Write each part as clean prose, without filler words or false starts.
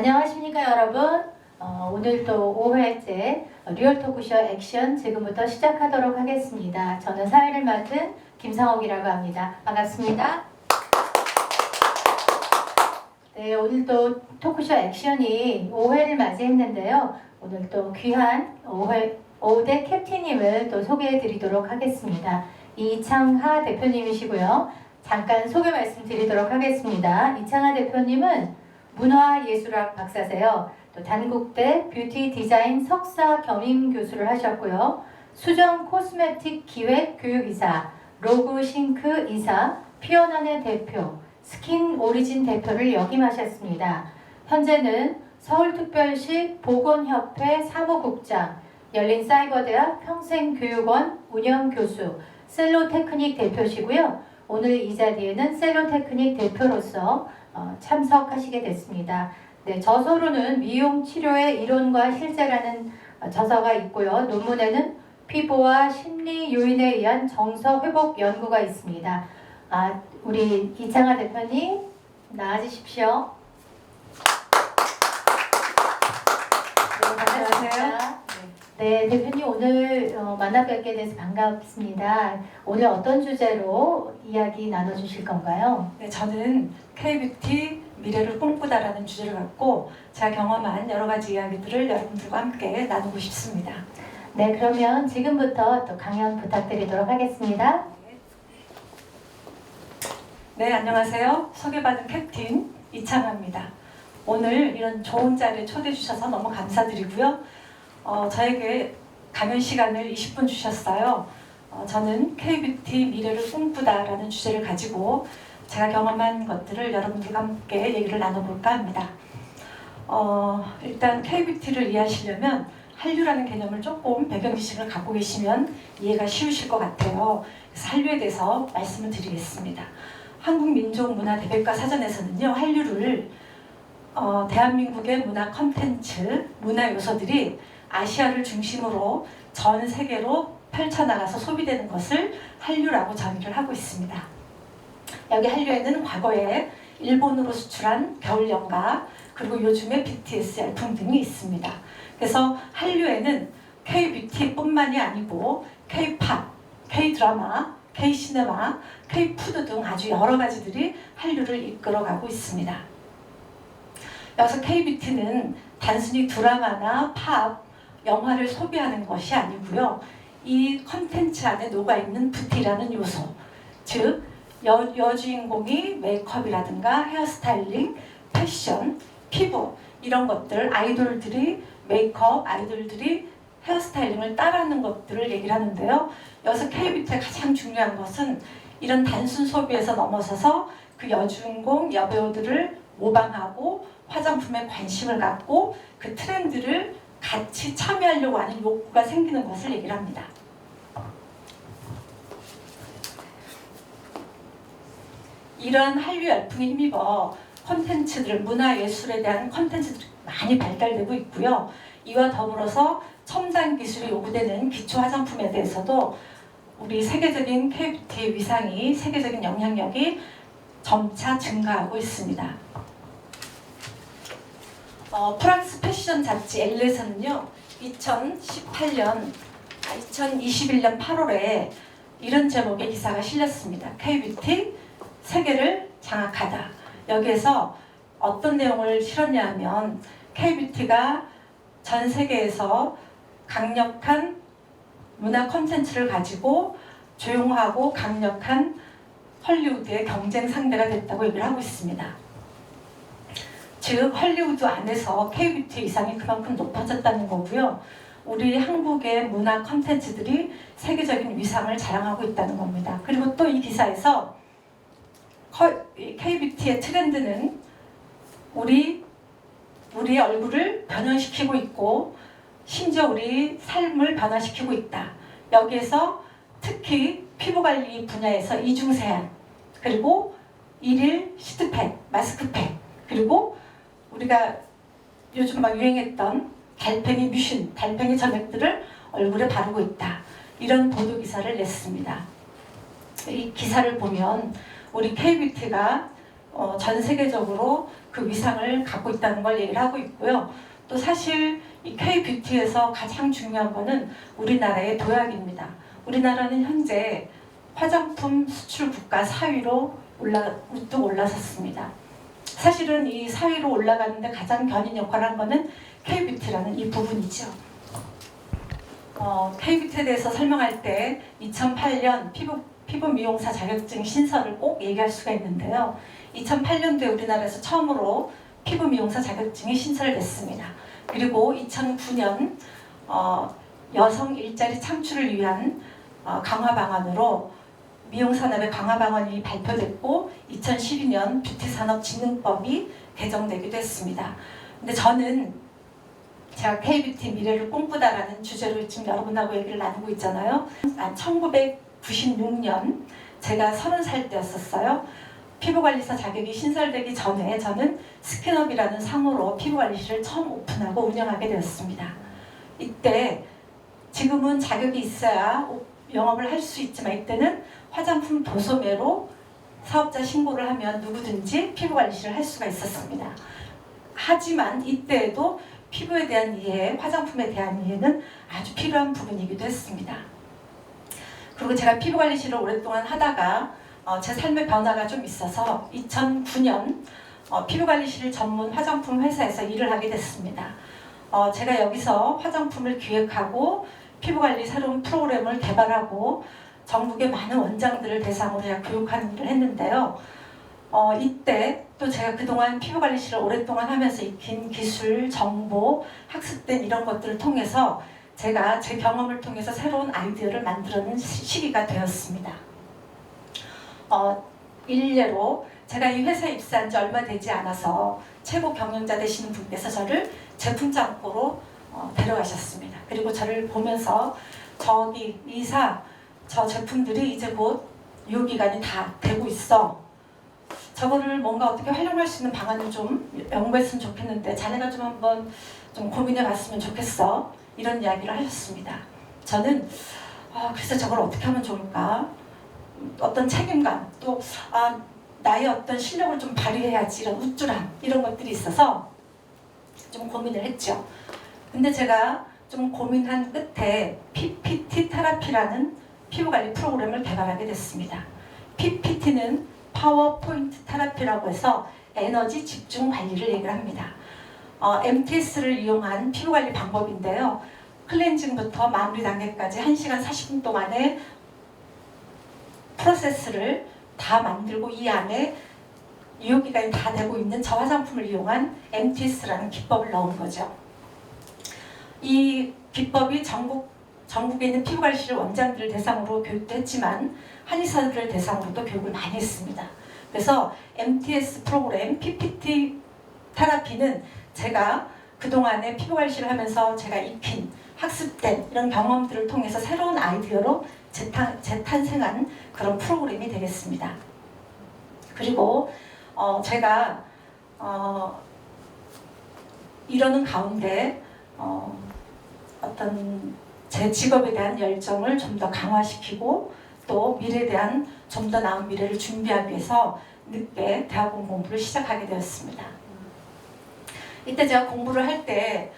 안녕하십니까 여러분. 오늘도 5회째 리얼 토크쇼 액션 지금부터 시작하도록 하겠습니다. 저는 사회를 맡은 김상옥이라고 합니다. 반갑습니다. 네, 오늘도 토크쇼 액션이 5회를 맞이했는데요. 오늘 또 귀한 5대 캡틴님을 또 소개해 드리도록 하겠습니다. 이창하 대표님이시고요. 잠깐 소개 말씀드리도록 하겠습니다. 이창하 대표님은 문화예술학 박사세요. 또 단국대 뷰티 디자인 석사 겸임 교수를 하셨고요. 수정 코스메틱 기획 교육이사, 로그 싱크 이사, 피어난의 대표, 스킨 오리진 대표를 역임하셨습니다. 현재는 서울특별시 보건협회 사무국장, 열린사이버대학 평생교육원 운영교수, 셀로테크닉 대표시고요. 오늘 이 자리에는 셀로테크닉 대표로서 참석하시게 됐습니다. 네, 저서로는 미용 치료의 이론과 실제라는 저서가 있고요. 논문에는 피부와 심리 요인에 의한 정서 회복 연구가 있습니다. 우리 이창하 대표님 나와주십시오. 네, 안녕하세요. 네, 대표님 오늘 만나 뵙게 돼서 반갑습니다. 오늘 어떤 주제로 이야기 나눠주실 건가요? 네, 저는 K-뷰티 미래를 꿈꾸다라는 주제를 갖고 제가 경험한 여러 가지 이야기들을 여러분들과 함께 나누고 싶습니다. 네, 그러면 지금부터 또 강연 부탁드리도록 하겠습니다. 네, 안녕하세요. 소개받은 캡틴 이창하입니다. 오늘 이런 좋은 자리에 초대해 주셔서 너무 감사드리고요. 저에게 강연 시간을 20분 주셨어요. 저는 K-뷰티 미래를 꿈꾸다라는 주제를 가지고 제가 경험한 것들을 여러분들과 함께 얘기를 나눠볼까 합니다. 일단 K-뷰티를 이해하시려면 한류라는 개념을 조금 배경 지식을 갖고 계시면 이해가 쉬우실 것 같아요. 그래서 한류에 대해서 말씀을 드리겠습니다. 한국민족문화대백과 사전에서는요, 한류를 대한민국의 문화 콘텐츠, 문화 요소들이 아시아를 중심으로 전 세계로 펼쳐나가서 소비되는 것을 한류라고 정의를 하고 있습니다. 여기 한류에는 과거에 일본으로 수출한 겨울연가, 그리고 요즘의 BTS 열풍 등이 있습니다. 그래서 한류에는 K-뷰티뿐만이 아니고 K-팝, K-드라마, K-시네마, K-푸드 등 아주 여러 가지들이 한류를 이끌어가고 있습니다. 여기서 K-뷰티는 단순히 드라마나 팝, 영화를 소비하는 것이 아니고요. 이 컨텐츠 안에 녹아있는 뷰티라는 요소, 즉 여주인공이 메이크업이라든가 헤어스타일링, 패션, 피부 이런 것들, 아이돌들이 메이크업, 아이돌들이 헤어스타일링을 따라하는 것들을 얘기를 하는데요. 여기서 K-뷰티의 가장 중요한 것은 이런 단순 소비에서 넘어서서 그 여주인공, 여배우들을 모방하고 화장품에 관심을 갖고 그 트렌드를 같이 참여하려고 하는 욕구가 생기는 것을 얘기를 합니다. 이러한 한류 열풍에 힘입어 콘텐츠들, 문화예술에 대한 콘텐츠들이 많이 발달되고 있고요. 이와 더불어서 첨단 기술이 요구되는 기초 화장품에 대해서도 우리 세계적인 K-뷰티의 위상이, 세계적인 영향력이 점차 증가하고 있습니다. 프랑스 패션 잡지 엘레에서는요, 2021년 8월에 이런 제목의 기사가 실렸습니다. K-뷰티 세계를 장악하다. 여기에서 어떤 내용을 실었냐 하면 K-뷰티가 전 세계에서 강력한 문화 콘텐츠를 가지고 조용하고 강력한 헐리우드의 경쟁 상대가 됐다고 얘기를 하고 있습니다. 즉 헐리우드 안에서 K-뷰티 위상이 그만큼 높아졌다는 거고요. 우리 한국의 문화 콘텐츠들이 세계적인 위상을 자랑하고 있다는 겁니다. 그리고 또 이 기사에서 K-뷰티의 트렌드는 우리의 얼굴을 변형시키고 있고 심지어 우리 삶을 변화시키고 있다. 여기에서 특히 피부관리 분야에서 이중세안, 그리고 일일 시트팩, 마스크팩, 그리고 우리가 요즘 막 유행했던 달팽이 뮤신, 달팽이 점액들을 얼굴에 바르고 있다. 이런 보도 기사를 냈습니다. 이 기사를 보면 우리 K-뷰티가 전 세계적으로 그 위상을 갖고 있다는 걸 얘기를 하고 있고요. 또 사실 이 K-뷰티에서 가장 중요한 거는 우리나라의 도약입니다. 우리나라는 현재 화장품 수출 국가 4위로 우뚝 올라섰습니다. 사실은 이 4위로 올라가는데 가장 견인 역할을 한 거는 K-뷰티라는 이 부분이죠. K-뷰티에 대해서 설명할 때 2008년 피부 미용사 자격증 신설을 꼭 얘기할 수가 있는데요. 2008년도에 우리나라에서 처음으로 피부 미용사 자격증이 신설됐습니다. 그리고 2009년 여성 일자리 창출을 위한 강화 방안으로 미용산업의 강화 방안이 발표됐고 2012년 뷰티산업진흥법이 개정되기도 했습니다. 근데 저는 제가 K-뷰티 미래를 꿈꾸다라는 주제로 지금 여러분하고 얘기를 나누고 있잖아요. 1996년 제가 30살 때였었어요. 피부관리사 자격이 신설되기 전에 저는 스킨업이라는 상호로 피부관리실을 처음 오픈하고 운영하게 되었습니다. 이때 지금은 자격이 있어야 영업을 할 수 있지만 이때는 화장품 도소매로 사업자 신고를 하면 누구든지 피부관리실을 할 수가 있었습니다. 하지만 이때에도 피부에 대한 이해, 화장품에 대한 이해는 아주 필요한 부분이기도 했습니다. 그리고 제가 피부관리실을 오랫동안 하다가 제 삶의 변화가 좀 있어서 2009년 피부관리실 전문 화장품 회사에서 일을 하게 됐습니다. 제가 여기서 화장품을 기획하고 피부관리 새로운 프로그램을 개발하고 전국의 많은 원장들을 대상으로 제가 교육하는 일을 했는데요. 이때 또 제가 그동안 피부관리실을 오랫동안 하면서 익힌 기술, 정보, 학습된 이런 것들을 통해서 제가 제 경험을 통해서 새로운 아이디어를 만들어낸 시기가 되었습니다. 일례로 제가 이 회사에 입사한 지 얼마 되지 않아서 최고 경영자 되시는 분께서 저를 제품 창고로 데려가셨습니다. 그리고 저를 보면서 저기 이사 저 제품들이 이제 곧 유효기간이 다 되고 있어. 저거를 뭔가 어떻게 활용할 수 있는 방안을 좀 연구했으면 좋겠는데 자네가 좀 한번 좀 고민해 봤으면 좋겠어. 이런 이야기를 하셨습니다. 저는 글쎄 저걸 어떻게 하면 좋을까? 어떤 책임감 또 나의 어떤 실력을 좀 발휘해야지 이런 우쭐함 이런 것들이 있어서 좀 고민을 했죠. 근데 제가 좀 고민한 끝에 PPT 테라피라는 피부관리 프로그램을 개발하게 됐습니다. PPT는 파워포인트 테라피라고 해서 에너지 집중 관리를 얘기를 합니다. MTS를 이용한 피부관리 방법인데요. 클렌징부터 마무리 단계까지 1시간 40분 동안에 프로세스를 다 만들고 이 안에 유효기간이 다 되고 있는 저 화장품을 이용한 MTS라는 기법을 넣은 거죠. 이 기법이 전국에 있는 피부관리실 원장들을 대상으로 교육도 했지만 한의사들을 대상으로도 교육을 많이 했습니다. 그래서 MTS 프로그램 PPT 테라피는 제가 그동안에 피부관리실을 하면서 제가 익힌 학습된 이런 경험들을 통해서 새로운 아이디어로 재탄생한 그런 프로그램이 되겠습니다. 그리고 제가 이러는 가운데 어떤 제 직업에 대한 열정을 좀 더 강화시키고 또 미래에 대한 좀 더 나은 미래를 준비하기 위해서 늦게 대학원 공부를 시작하게 되었습니다. 이때 제가 공부를 할 때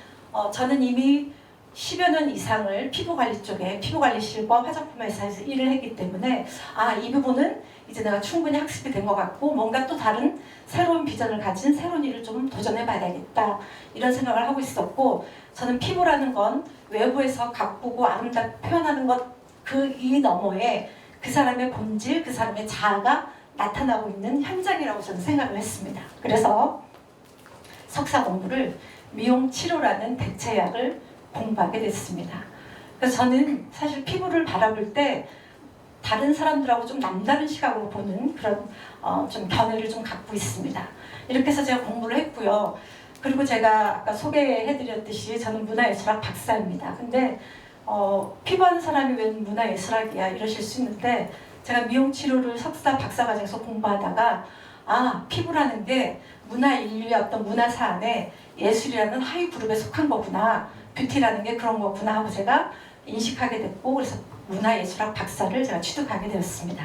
저는 이미 10여 년 이상을 피부관리 쪽에 피부관리실과 화장품 회사에서 일을 했기 때문에 이 부분은 이제 내가 충분히 학습이 된 것 같고 뭔가 또 다른 새로운 비전을 가진 새로운 일을 좀 도전해 봐야겠다 이런 생각을 하고 있었고 저는 피부라는 건 외부에서 가꾸고 아름답게 표현하는 것 그 이 너머에 그 사람의 본질, 그 사람의 자아가 나타나고 있는 현장이라고 저는 생각을 했습니다. 그래서 석사 공부를 미용치료라는 대체약을 공부하게 됐습니다. 그래서 저는 사실 피부를 바라볼 때 다른 사람들하고 좀 남다른 시각으로 보는 그런 좀 견해를 좀 갖고 있습니다. 이렇게 해서 제가 공부를 했고요. 그리고 제가 아까 소개해드렸듯이 저는 문화예술학 박사입니다. 근데 피부하는 사람이 웬 문화예술학이야 이러실 수 있는데 제가 미용치료를 석사 박사과정에서 공부하다가 피부라는 게 문화인류의 어떤 문화사 안에 예술이라는 하위 그룹에 속한 거구나 뷰티라는 게 그런 거구나 하고 제가 인식하게 됐고 그래서 문화예술학 박사를 제가 취득하게 되었습니다.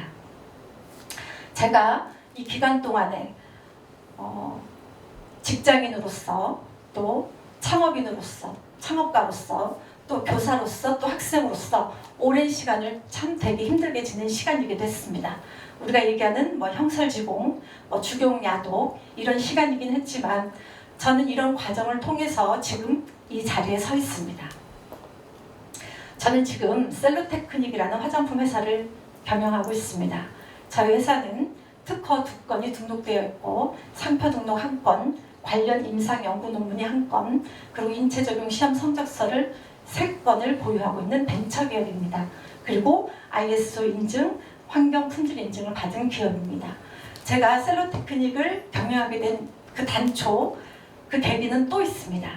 제가 이 기간 동안에 직장인으로서, 또 창업인으로서, 창업가로서, 또 교사로서, 또 학생으로서 오랜 시간을 참 되게 힘들게 지낸 시간이기도 했습니다. 우리가 얘기하는 뭐 형설지공, 뭐 주경야독 이런 시간이긴 했지만 저는 이런 과정을 통해서 지금 이 자리에 서 있습니다. 저는 지금 셀로테크닉이라는 화장품 회사를 경영하고 있습니다. 저희 회사는 특허 2건이 등록되어 있고 상표 등록 1건, 관련 임상 연구 논문이 1건, 그리고 인체 적용 시험 성적서를 3건을 보유하고 있는 벤처 기업입니다. 그리고 ISO 인증, 환경 품질 인증을 받은 기업입니다. 제가 셀로테크닉을 경영하게 된 그 단초, 그 계기는 또 있습니다.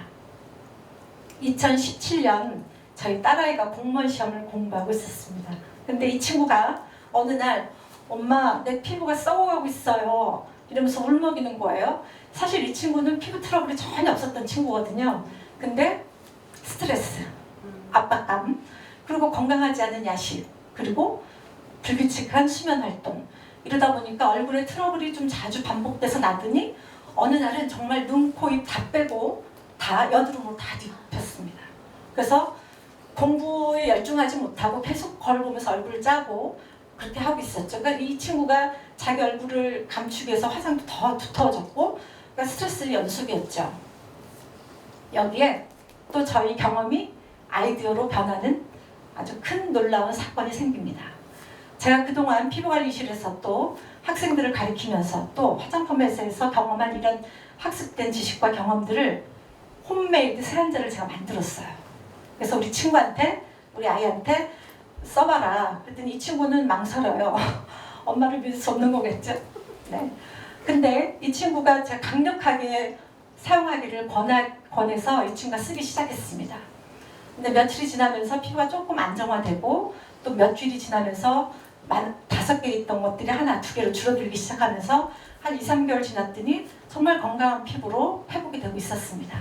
2017년 저희 딸아이가 공무원 시험을 공부하고 있었습니다. 근데 이 친구가 어느 날 엄마 내 피부가 썩어가고 있어요 이러면서 울먹이는 거예요. 사실 이 친구는 피부 트러블이 전혀 없었던 친구거든요. 근데 스트레스, 압박감, 그리고 건강하지 않은 야식, 그리고 불규칙한 수면 활동, 이러다 보니까 얼굴에 트러블이 좀 자주 반복돼서 나더니 어느 날은 정말 눈, 코, 입 다 빼고 다 여드름으로 다 뒤덮였습니다. 그래서 공부에 열중하지 못하고 계속 거울 보면서 얼굴을 짜고 그렇게 하고 있었죠. 그러니까 이 친구가 자기 얼굴을 감추기 위해서 화장도 더 두터워졌고, 그러니까 스트레스의 연속이었죠. 여기에 또 저희 경험이 아이디어로 변하는 아주 큰 놀라운 사건이 생깁니다. 제가 그동안 피부관리실에서 또 학생들을 가르치면서 또 화장품 회사에서 경험한 이런 학습된 지식과 경험들을 홈메이드 세안제를 제가 만들었어요. 그래서 우리 친구한테, 우리 아이한테 써봐라. 그랬더니 이 친구는 망설여요. 엄마를 믿을 수 없는 거겠죠. 네. 근데 이 친구가 제가 강력하게 사용하기를 권해서 이 친구가 쓰기 시작했습니다. 근데 며칠이 지나면서 피부가 조금 안정화되고 또 몇 주일이 지나면서 5개 있던 것들이 하나, 2개로 줄어들기 시작하면서 한 2, 3개월 지났더니 정말 건강한 피부로 회복이 되고 있었습니다.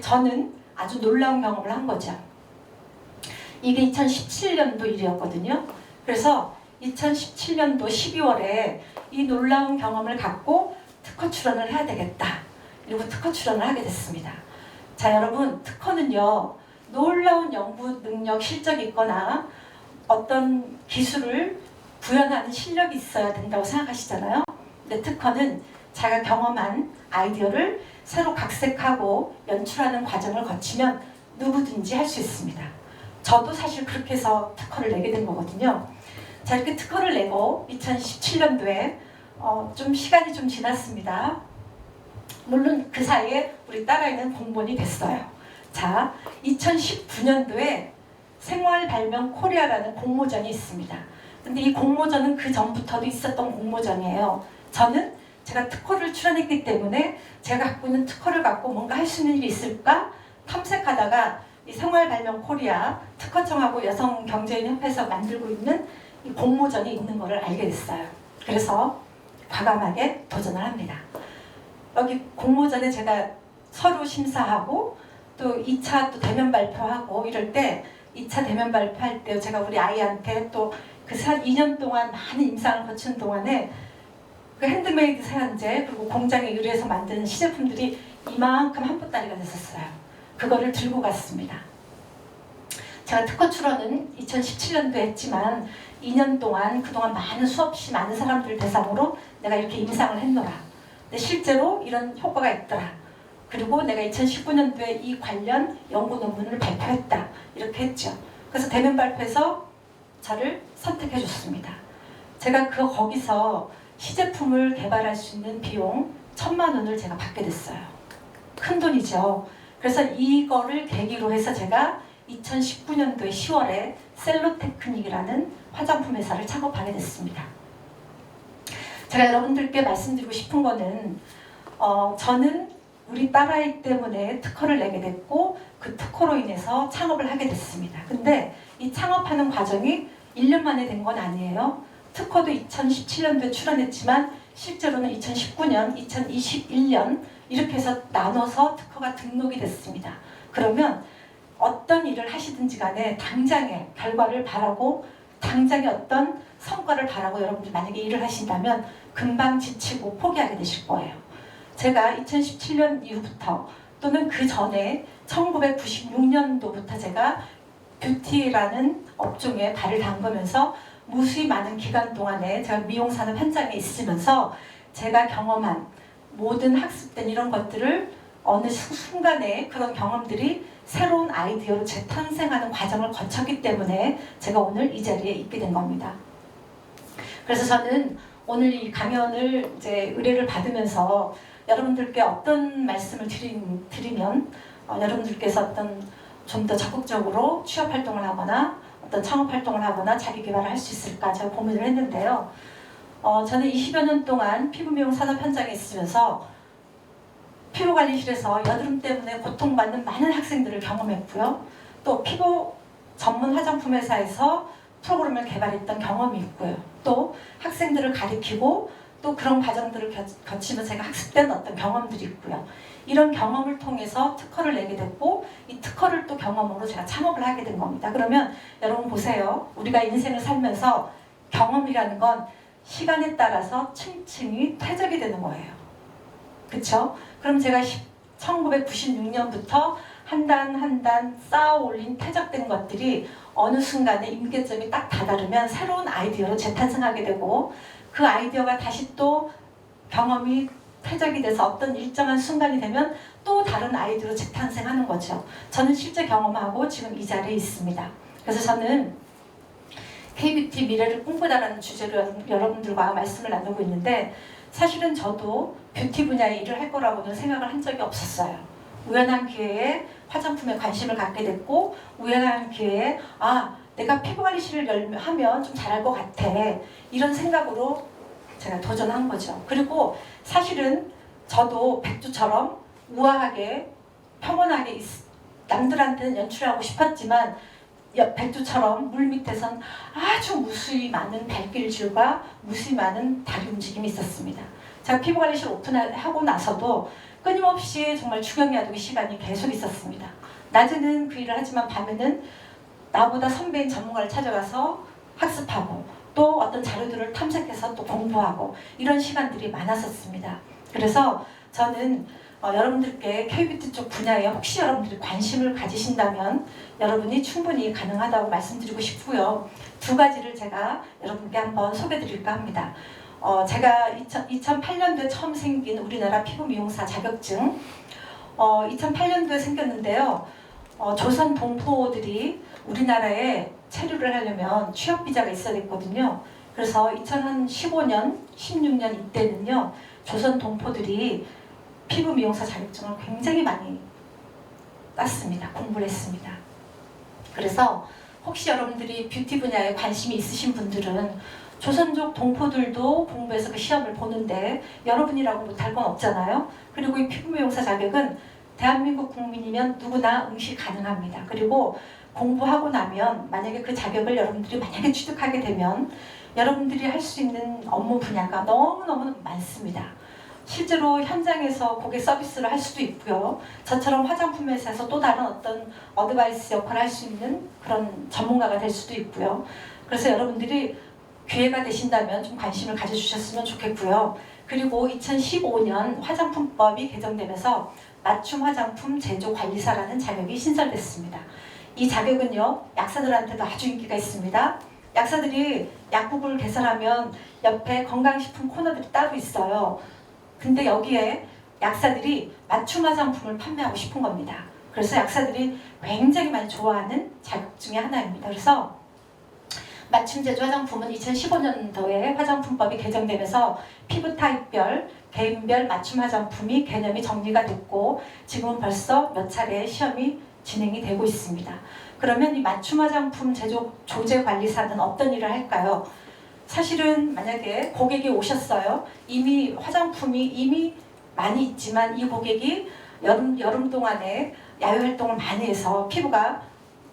저는 아주 놀라운 경험을 한 거죠. 이게 2017년도 일이었거든요. 그래서 2017년도 12월에 이 놀라운 경험을 갖고 특허 출원을 해야 되겠다. 그리고 특허 출원을 하게 됐습니다. 자, 여러분, 특허는요, 놀라운 연구 능력, 실적이 있거나 어떤 기술을 구현하는 실력이 있어야 된다고 생각하시잖아요. 근데 특허는 자기가 경험한 아이디어를 새로 각색하고 연출하는 과정을 거치면 누구든지 할 수 있습니다. 저도 사실 그렇게 해서 특허를 내게 된 거거든요. 자, 이렇게 특허를 내고 2017년도에 좀 시간이 좀 지났습니다. 물론 그 사이에 우리 딸아이는 공무원이 됐어요. 자, 2019년도에 생활발명 코리아라는 공모전이 있습니다. 근데 이 공모전은 그 전부터도 있었던 공모전이에요. 저는 제가 특허를 출원했기 때문에 제가 갖고 있는 특허를 갖고 뭔가 할 수 있는 일이 있을까 탐색하다가 이 생활발명 코리아 특허청하고 여성경제인협회에서 만들고 있는 이 공모전이 있는 것을 알게 됐어요. 그래서 과감하게 도전을 합니다. 여기 공모전에 제가 서류 심사하고 또 2차 또 대면 발표하고 이럴 때 2차 대면 발표할 때 제가 우리 아이한테 또 그 2년 동안 많은 임상을 거친 동안에 그 핸드메이드 세안제 그리고 공장에 의뢰해서 만드는 시제품들이 이만큼 한 보따리가 됐었어요. 그거를 들고 갔습니다. 제가 특허 출원은 2017년도에 했지만 2년 동안 그동안 많은 수없이 많은 사람들 대상으로 내가 이렇게 임상을 했노라. 근데 실제로 이런 효과가 있더라. 그리고 내가 2019년도에 이 관련 연구 논문을 발표했다. 이렇게 했죠. 그래서 대면 발표에서 저를 선택해 줬습니다. 제가 거기서 시제품을 개발할 수 있는 비용 1,000만 원을 제가 받게 됐어요. 큰 돈이죠. 그래서 이거를 계기로 해서 제가 2019년도에 10월에 셀로테크닉이라는 화장품 회사를 창업하게 됐습니다. 제가 여러분들께 말씀드리고 싶은 거는 저는 우리 딸아이 때문에 특허를 내게 됐고 그 특허로 인해서 창업을 하게 됐습니다. 근데 이 창업하는 과정이 1년 만에 된 건 아니에요. 특허도 2017년도에 출원했지만 실제로는 2019년, 2021년 이렇게 해서 나눠서 특허가 등록이 됐습니다. 그러면 어떤 일을 하시든지 간에 당장의 결과를 바라고 당장의 어떤 성과를 바라고 여러분들 만약에 일을 하신다면 금방 지치고 포기하게 되실 거예요. 제가 2017년 이후부터 또는 그 전에 1996년도부터 제가 뷰티라는 업종에 발을 담그면서 무수히 많은 기간 동안에 제가 미용산업 현장에 있으면서 제가 경험한 모든 학습된 이런 것들을 어느 순간에 그런 경험들이 새로운 아이디어로 재탄생하는 과정을 거쳤기 때문에 제가 오늘 이 자리에 있게 된 겁니다. 그래서 저는 오늘 이 강연을 이제 의뢰를 받으면서 여러분들께 어떤 말씀을 드리면 여러분들께서 어떤 좀 더 적극적으로 취업 활동을 하거나 어떤 창업 활동을 하거나 자기 개발을 할 수 있을까 제가 고민을 했는데요. 저는 20여 년 동안 피부 미용 산업 현장에 있으면서 피부관리실에서 여드름 때문에 고통받는 많은 학생들을 경험했고요. 또 피부 전문 화장품 회사에서 프로그램을 개발했던 경험이 있고요. 또 학생들을 가리키고 또 그런 과정들을 거치면서 제가 학습된 어떤 경험들이 있고요. 이런 경험을 통해서 특허를 내게 됐고 이 특허를 또 경험으로 제가 창업을 하게 된 겁니다. 그러면 여러분 보세요. 우리가 인생을 살면서 경험이라는 건 시간에 따라서 층층이 퇴적이 되는 거예요. 그렇죠? 그럼 제가 1996년부터 한 단 한 단 쌓아 올린 퇴적된 것들이 어느 순간에 임계점이 딱 다다르면 새로운 아이디어로 재탄생하게 되고 그 아이디어가 다시 또 경험이 퇴적이 돼서 어떤 일정한 순간이 되면 또 다른 아이디어로 재탄생하는 거죠. 저는 실제 경험하고 지금 이 자리에 있습니다. 그래서 저는 K-뷰티 미래를 꿈꾸다라는 주제로 여러분들과 말씀을 나누고 있는데 사실은 저도 뷰티 분야의 일을 할 거라고는 생각을 한 적이 없었어요. 우연한 기회에 화장품에 관심을 갖게 됐고 우연한 기회에 내가 피부관리실을 하면 좀 잘할 것 같아 이런 생각으로 제가 도전한 거죠. 그리고 사실은 저도 백주처럼 우아하게 평온하게 남들한테는 연출하고 싶었지만 백두처럼 물 밑에선 아주 무수히 많은 발길질과 무수히 많은 다리 움직임이 있었습니다. 제가 피부관리실 오픈하고 나서도 끊임없이 정말 주경야독의 시간이 계속 있었습니다. 낮에는 그 일을 하지만 밤에는 나보다 선배인 전문가를 찾아가서 학습하고 또 어떤 자료들을 탐색해서 또 공부하고 이런 시간들이 많았었습니다. 그래서 저는 여러분들께 K-뷰티 쪽 분야에 혹시 여러분들이 관심을 가지신다면 여러분이 충분히 가능하다고 말씀드리고 싶고요. 두 가지를 제가 여러분께 한번 소개드릴까 합니다. 제가 2008년도에 처음 생긴 우리나라 피부 미용사 자격증 2008년도에 생겼는데요. 조선 동포들이 우리나라에 체류를 하려면 취업 비자가 있어야 됐거든요. 그래서 2015년, 16년 이때는요. 조선 동포들이 피부 미용사 자격증을 굉장히 많이 땄습니다. 공부를 했습니다. 그래서 혹시 여러분들이 뷰티 분야에 관심이 있으신 분들은 조선족 동포들도 공부해서 그 시험을 보는데 여러분이라고 못할 건 없잖아요. 그리고 이 피부 미용사 자격은 대한민국 국민이면 누구나 응시 가능합니다. 그리고 공부하고 나면 만약에 그 자격을 여러분들이 만약에 취득하게 되면 여러분들이 할 수 있는 업무 분야가 너무너무 많습니다. 실제로 현장에서 고객 서비스를 할 수도 있고요. 저처럼 화장품 회사에서 또 다른 어떤 어드바이스 역할을 할 수 있는 그런 전문가가 될 수도 있고요. 그래서 여러분들이 기회가 되신다면 좀 관심을 가져주셨으면 좋겠고요. 그리고 2015년 화장품법이 개정되면서 맞춤 화장품 제조 관리사라는 자격이 신설됐습니다. 이 자격은요, 약사들한테도 아주 인기가 있습니다. 약사들이 약국을 개설하면 옆에 건강식품 코너들이 따로 있어요. 근데 여기에 약사들이 맞춤 화장품을 판매하고 싶은 겁니다. 그래서 약사들이 굉장히 많이 좋아하는 자격 중에 하나입니다. 그래서 맞춤 제조 화장품은 2015년도에 화장품법이 개정되면서 피부 타입별, 개인별 맞춤 화장품이 개념이 정리가 됐고 지금은 벌써 몇 차례 시험이 진행이 되고 있습니다. 그러면 이 맞춤 화장품 제조 조제 관리사는 어떤 일을 할까요? 사실은 만약에 고객이 오셨어요. 이미 화장품이 이미 많이 있지만 이 고객이 여름 동안에 야외 활동을 많이 해서 피부가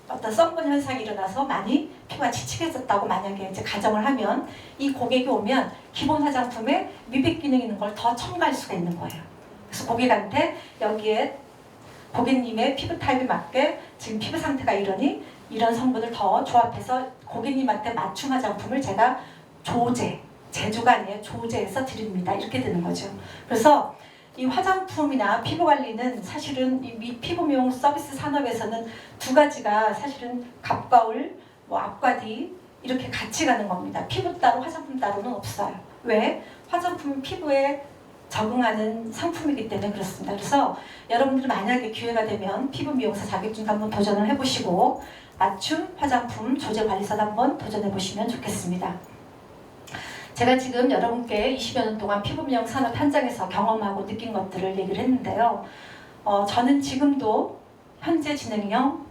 어떤 썬번 현상이 일어나서 많이 피부가 칙칙해졌다고 만약에 이제 가정을 하면 이 고객이 오면 기본 화장품에 미백 기능 있는 걸 더 첨가할 수가 있는 거예요. 그래서 고객한테 여기에 고객님의 피부 타입에 맞게 지금 피부 상태가 이러니 이런 성분을 더 조합해서 고객님한테 맞춤 화장품을 제가 제조가 아니에요. 조제해서 드립니다. 이렇게 되는 거죠. 그래서 이 화장품이나 피부 관리는 사실은 이 피부 미용 서비스 산업에서는 두 가지가 사실은 갑과 을, 뭐 앞과 뒤 이렇게 같이 가는 겁니다. 피부 따로 화장품 따로는 없어요. 왜? 화장품은 피부에 적응하는 상품이기 때문에 그렇습니다. 그래서 여러분들 만약에 기회가 되면 피부 미용사 자격증도 한번 도전을 해보시고 맞춤 화장품 조제 관리사도 한번 도전해 보시면 좋겠습니다. 제가 지금 여러분께 20여 년 동안 피부 미용 산업 현장에서 경험하고 느낀 것들을 얘기를 했는데요. 저는 지금도 현재 진행형입니다.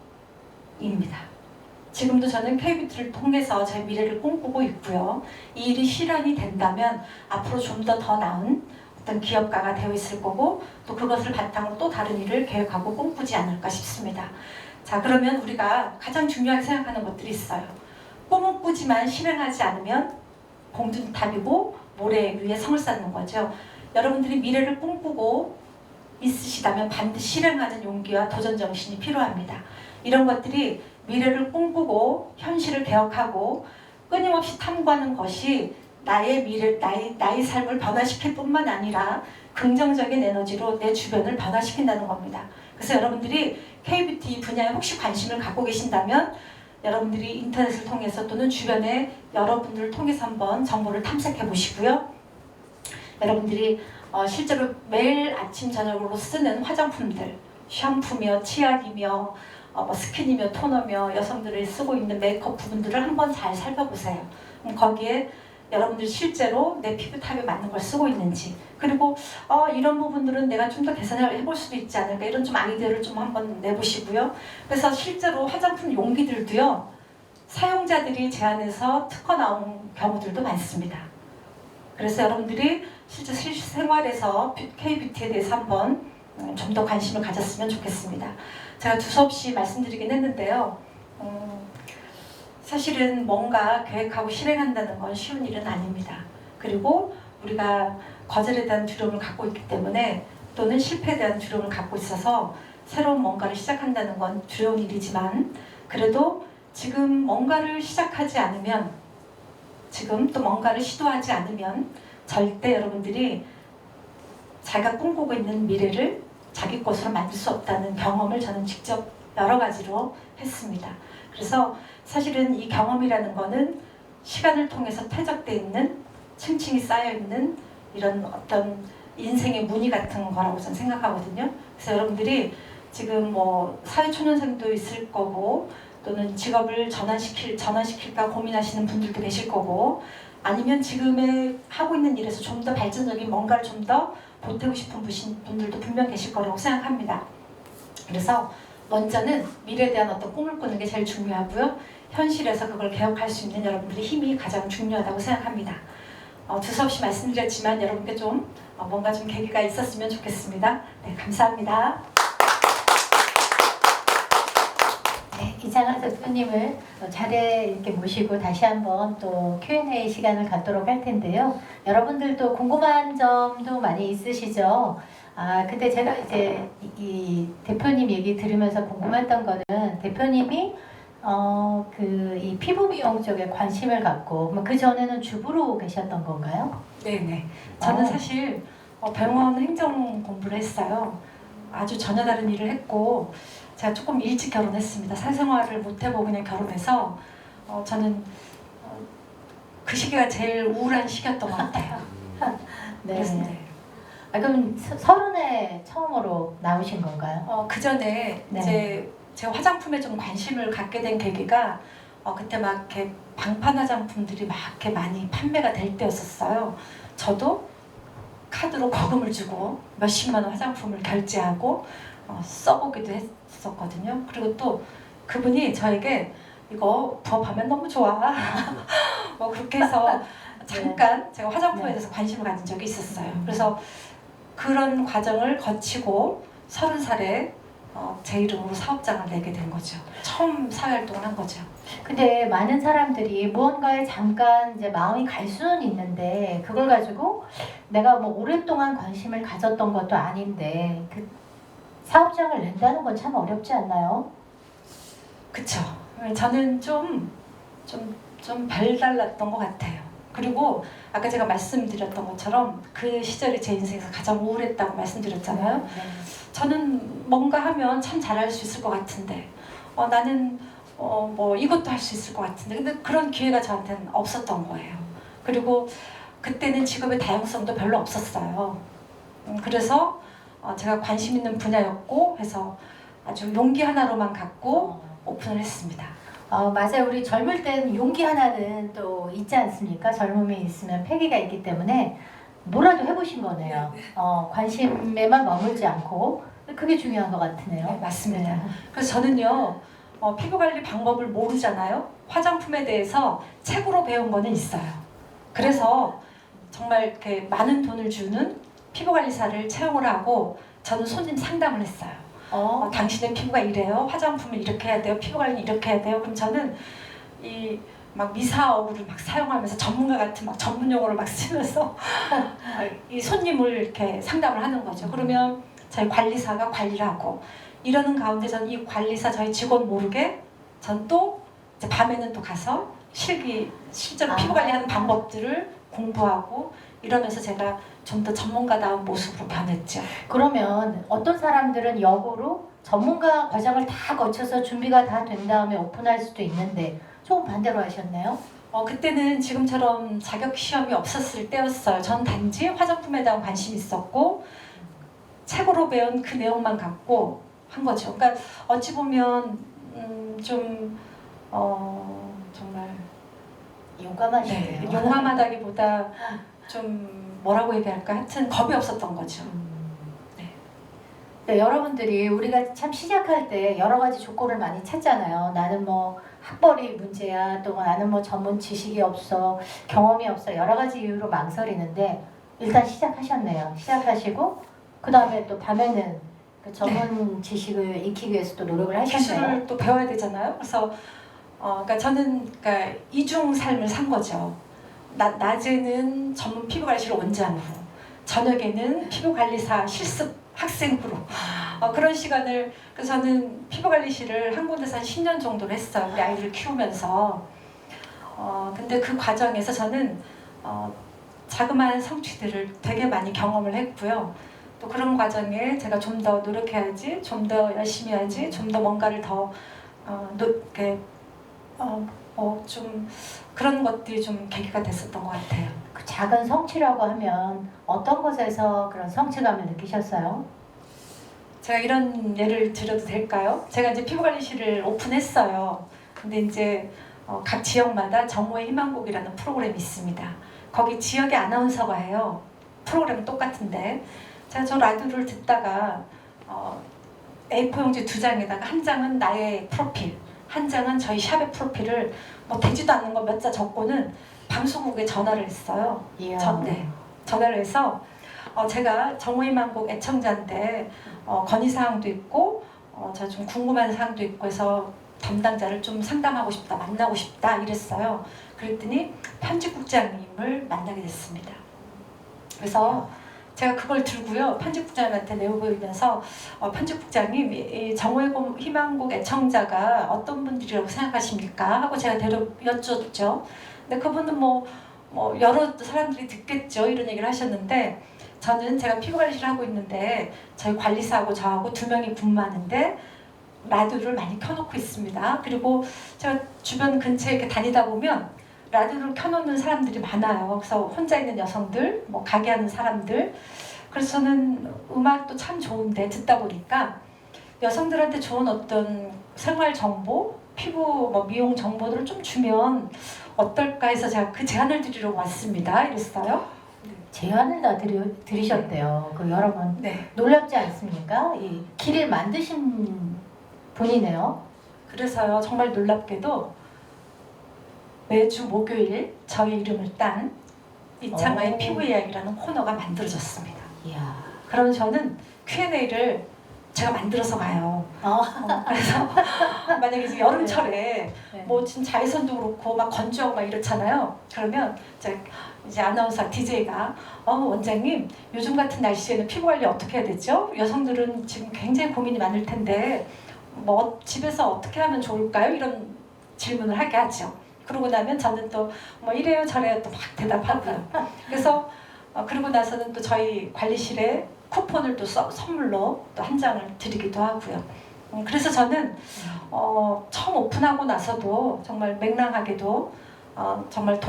지금도 저는 KBT를 통해서 제 미래를 꿈꾸고 있고요. 이 일이 실현이 된다면 앞으로 좀 더 나은 어떤 기업가가 되어 있을 거고 또 그것을 바탕으로 또 다른 일을 계획하고 꿈꾸지 않을까 싶습니다. 자, 그러면 우리가 가장 중요하게 생각하는 것들이 있어요. 꿈은 꾸지만 실행하지 않으면 공든 답이고 모래 위에 성을 쌓는 거죠. 여러분들이 미래를 꿈꾸고 있으시다면 반드시 실행하는 용기와 도전 정신이 필요합니다. 이런 것들이 미래를 꿈꾸고 현실을 개혁하고 끊임없이 탐구하는 것이 나의 미래, 나의 삶을 변화시킬 뿐만 아니라 긍정적인 에너지로 내 주변을 변화시킨다는 겁니다. 그래서 여러분들이 KBT 분야에 혹시 관심을 갖고 계신다면 여러분들이 인터넷을 통해서 또는 주변에 여러분들을 통해서 한번 정보를 탐색해 보시고요. 여러분들이 실제로 매일 아침 저녁으로 쓰는 화장품들, 샴푸며 치약이며 뭐 스킨이며 토너며 여성들이 쓰고 있는 메이크업 부분들을 한번 잘 살펴보세요. 거기에 여러분들이 실제로 내 피부 타입에 맞는 걸 쓰고 있는지, 그리고 이런 부분들은 내가 좀 더 개선을 해볼 수도 있지 않을까, 이런 좀 아이디어를 좀 한번 내보시고요. 그래서 실제로 화장품 용기들도요, 사용자들이 제안해서 특허 나온 경우들도 많습니다. 그래서 여러분들이 실제 실생활에서 K뷰티에 대해서 한번 좀 더 관심을 가졌으면 좋겠습니다. 제가 두서없이 말씀드리긴 했는데요. 사실은 뭔가 계획하고 실행한다는 건 쉬운 일은 아닙니다. 그리고 우리가 거절에 대한 두려움을 갖고 있기 때문에 또는 실패에 대한 두려움을 갖고 있어서 새로운 뭔가를 시작한다는 건 두려운 일이지만 그래도 지금 뭔가를 시작하지 않으면 지금 또 뭔가를 시도하지 않으면 절대 여러분들이 자기가 꿈꾸고 있는 미래를 자기 것으로 만들 수 없다는 경험을 저는 직접 여러 가지로 했습니다. 그래서 사실은 이 경험이라는 거는 시간을 통해서 퇴적되어 있는 층층이 쌓여있는 이런 어떤 인생의 무늬 같은 거라고 저는 생각하거든요. 그래서 여러분들이 지금 뭐 사회초년생도 있을 거고 또는 직업을 전환시킬까 고민하시는 분들도 계실 거고 아니면 지금의 하고 있는 일에서 좀 더 발전적인 뭔가를 좀 더 보태고 싶은 분들도 분명 계실 거라고 생각합니다. 그래서 먼저는 미래에 대한 어떤 꿈을 꾸는 게 제일 중요하고요. 현실에서 그걸 개혁할 수 있는 여러분들의 힘이 가장 중요하다고 생각합니다. 두서없이 말씀드렸지만 여러분께 좀 뭔가 좀 계기가 있었으면 좋겠습니다. 네, 감사합니다. 네, 이장한 대표님을 자리에 이렇게 모시고 다시 한번 또 Q&A 시간을 갖도록 할 텐데요. 여러분들도 궁금한 점도 많이 있으시죠? 근데 제가 이제 이 대표님 얘기 들으면서 궁금했던 거는 대표님이 이 피부 미용 쪽에 관심을 갖고 그 전에는 주부로 계셨던 건가요? 네네. 저는 사실 병원 행정 공부를 했어요. 아주 전혀 다른 일을 했고 제가 조금 일찍 결혼했습니다. 사생활을 못 해보고 그냥 결혼해서 저는 그 시기가 제일 우울한 시기였던 것 같아요. 네. 그렇습니다. 그럼 서른에 처음으로 나오신 건가요? 그 전에 네. 이제 제가 화장품에 좀 관심을 갖게 된 계기가 그때 막 이렇게 방판 화장품들이 막 이렇게 많이 판매가 될 때였었어요. 저도 카드로 거금을 주고 몇십만 원 화장품을 결제하고 써보기도 했었거든요. 그리고 또 그분이 저에게 이거 부업하면 너무 좋아. 뭐 그렇게 해서 잠깐 제가 화장품에 대해서 관심을 가진 적이 있었어요. 그래서 그런 과정을 거치고 30살에 제 이름으로 사업장을 내게 된 거죠. 처음 사회활동을 한 거죠. 근데 많은 사람들이 무언가에 잠깐 이제 마음이 갈 수는 있는데 그걸 가지고 내가 뭐 오랫동안 관심을 가졌던 것도 아닌데 그 사업장을 낸다는 건 참 어렵지 않나요? 그쵸. 저는 좀 별달랐던 것 같아요. 그리고 아까 제가 말씀드렸던 것처럼 그 시절이 제 인생에서 가장 우울했다고 말씀드렸잖아요. 네. 저는 뭔가 하면 참 잘할 수 있을 것 같은데 나는 뭐 이것도 할 수 있을 것 같은데 근데 그런 기회가 저한테는 없었던 거예요. 그리고 그때는 직업의 다양성도 별로 없었어요. 그래서 제가 관심 있는 분야였고 해서 아주 용기 하나로만 갖고 오픈을 했습니다. 맞아요. 우리 젊을 땐 용기 하나는 또 있지 않습니까? 젊음이 있으면 패기가 있기 때문에 뭐라도 해보신 거네요. 관심에만 머물지 않고 그게 중요한 것 같으네요. 네, 맞습니다. 네. 그래서 저는요 피부 관리 방법을 모르잖아요. 화장품에 대해서 책으로 배운 거는 있어요. 그래서 정말 이렇게 많은 돈을 주는 피부 관리사를 채용을 하고 저는 손님 상담을 했어요. 당신의 피부가 이래요. 화장품을 이렇게 해야 돼요. 피부 관리는 이렇게 해야 돼요. 그럼 저는 이 막 미사어구를 막 사용하면서 전문가 같은 막 전문 용어를 막 쓰면서 이 손님을 이렇게 상담을 하는 거죠. 그러면 저희 관리사가 관리를 하고 이러는 가운데 저는 이 관리사 저희 직원 모르게 전 또 밤에는 또 가서 실제로 피부 관리하는 방법들을 공부하고 이러면서 제가 좀 더 전문가다운 모습으로 변했죠. 그러면 어떤 사람들은 역으로 전문가 과정을 다 거쳐서 준비가 다 된 다음에 오픈할 수도 있는데 조금 반대로 하셨네요. 그때는 지금처럼 자격 시험이 없었을 때였어요. 전 단지 화장품에 대한 관심이 있었고 책으로 배운 그 내용만 갖고 한 거죠. 그러니까 어찌 보면 좀 정말 용감하시네요. 용감하다기보다 좀 뭐라고 얘기할까? 하여튼 겁이 없었던 거죠. 네, 여러분들이 우리가 참 시작할 때 여러 가지 조건을 많이 찾잖아요. 나는 뭐 학벌이 문제야, 또 나는 뭐 전문 지식이 없어, 경험이 없어, 여러 가지 이유로 망설이는데 일단 시작하셨네요. 시작하시고 그 다음에 또 밤에는 그 전문 지식을 익히기 위해서 또 노력을 하셨네요. 기술을 또 배워야 되잖아요. 그래서 그러니까 저는 그러니까 이중 삶을 산 거죠. 낮에는 전문 피부 관리실 원장으로, 저녁에는 피부 관리사 실습 학생으로 그런 시간을 그래서 저는 피부 관리실을 한 곳에서 한 10년 정도를 했어요. 우리 아이를 키우면서. 근데 그 과정에서 저는 자그마한 성취들을 되게 많이 경험을 했고요. 또 그런 과정에 제가 좀 더 노력해야지, 좀 더 열심히 해야지, 좀 더 뭔가를 더 좀 그런 것들이 좀 계기가 됐었던 것 같아요. 그 작은 성취라고 하면 어떤 곳에서 그런 성취감을 느끼셨어요? 제가 이런 예를 들어도 될까요? 제가 이제 피부관리실을 오픈했어요. 근데 이제 각 지역마다 정오의 희망곡이라는 프로그램이 있습니다. 거기 지역의 아나운서가 해요. 프로그램은 똑같은데 제가 저 라디오를 듣다가 A4 용지 2장에다가 한 장은 나의 프로필, 한 장은 저희 샵의 프로필을 뭐 되지도 않는 거 몇 자 적고는 방송국에 전화를 했어요. 전화를 해서 제가 정오희망곡 애청자인데 건의사항도 있고 제가 좀 궁금한 사항도 있고 해서 담당자를 좀 상담하고 싶다, 만나고 싶다 이랬어요. 그랬더니 편집국장님을 만나게 됐습니다. 그래서 제가 그걸 들고요. 편집국장님한테 내보이면서 편집국장님 이 정오의 희망곡 애청자가 어떤 분들이라고 생각하십니까? 하고 제가 여쭈었죠. 근데 그분은 뭐 여러 사람들이 듣겠죠 이런 얘기를 하셨는데 저는 제가 피부관리실 하고 있는데 저희 관리사하고 저하고 2명이 근무하는데 라디오를 많이 켜놓고 있습니다. 그리고 제가 주변 근처에 이렇게 다니다 보면 라디오를 켜놓는 사람들이 많아요. 그래서 혼자 있는 여성들, 뭐 가게 하는 사람들. 그래서 저는 음악도 참 좋은데 듣다 보니까 여성들한테 좋은 어떤 생활 정보, 피부 뭐 미용 정보들을 좀 주면 어떨까 해서 제가 그 제안을 드리러 왔습니다. 이랬어요. 제안을 다 드리셨대요. 그 여러분 네. 놀랍지 않습니까? 이 길을 만드신 분이네요. 그래서요 정말 놀랍게도 매주 목요일 저희 이름을 딴 이창아의 피부 이야기라는 코너가 만들어졌습니다. 이야. 그럼 저는 Q&A를 제가 만들어서 가요. 그래서 만약에 이제 여름철에 뭐 지금 자외선도 그렇고 막 건조하고 막 이렇잖아요. 그러면 이제 아나운서 DJ가 원장님 요즘 같은 날씨에는 피부 관리 어떻게 해야 되죠? 여성들은 지금 굉장히 고민이 많을 텐데 뭐 집에서 어떻게 하면 좋을까요? 이런 질문을 하게 하죠. 그러고 나면 저는 또 뭐 이래요 저래요 또 막 대답하고요. 그래서 그러고 나서는 또 저희 관리실에 쿠폰을 또 선물로 또 한 장을 드리기도 하고요. 그래서 저는 처음 오픈하고 나서도 정말 맹랑하게도 정말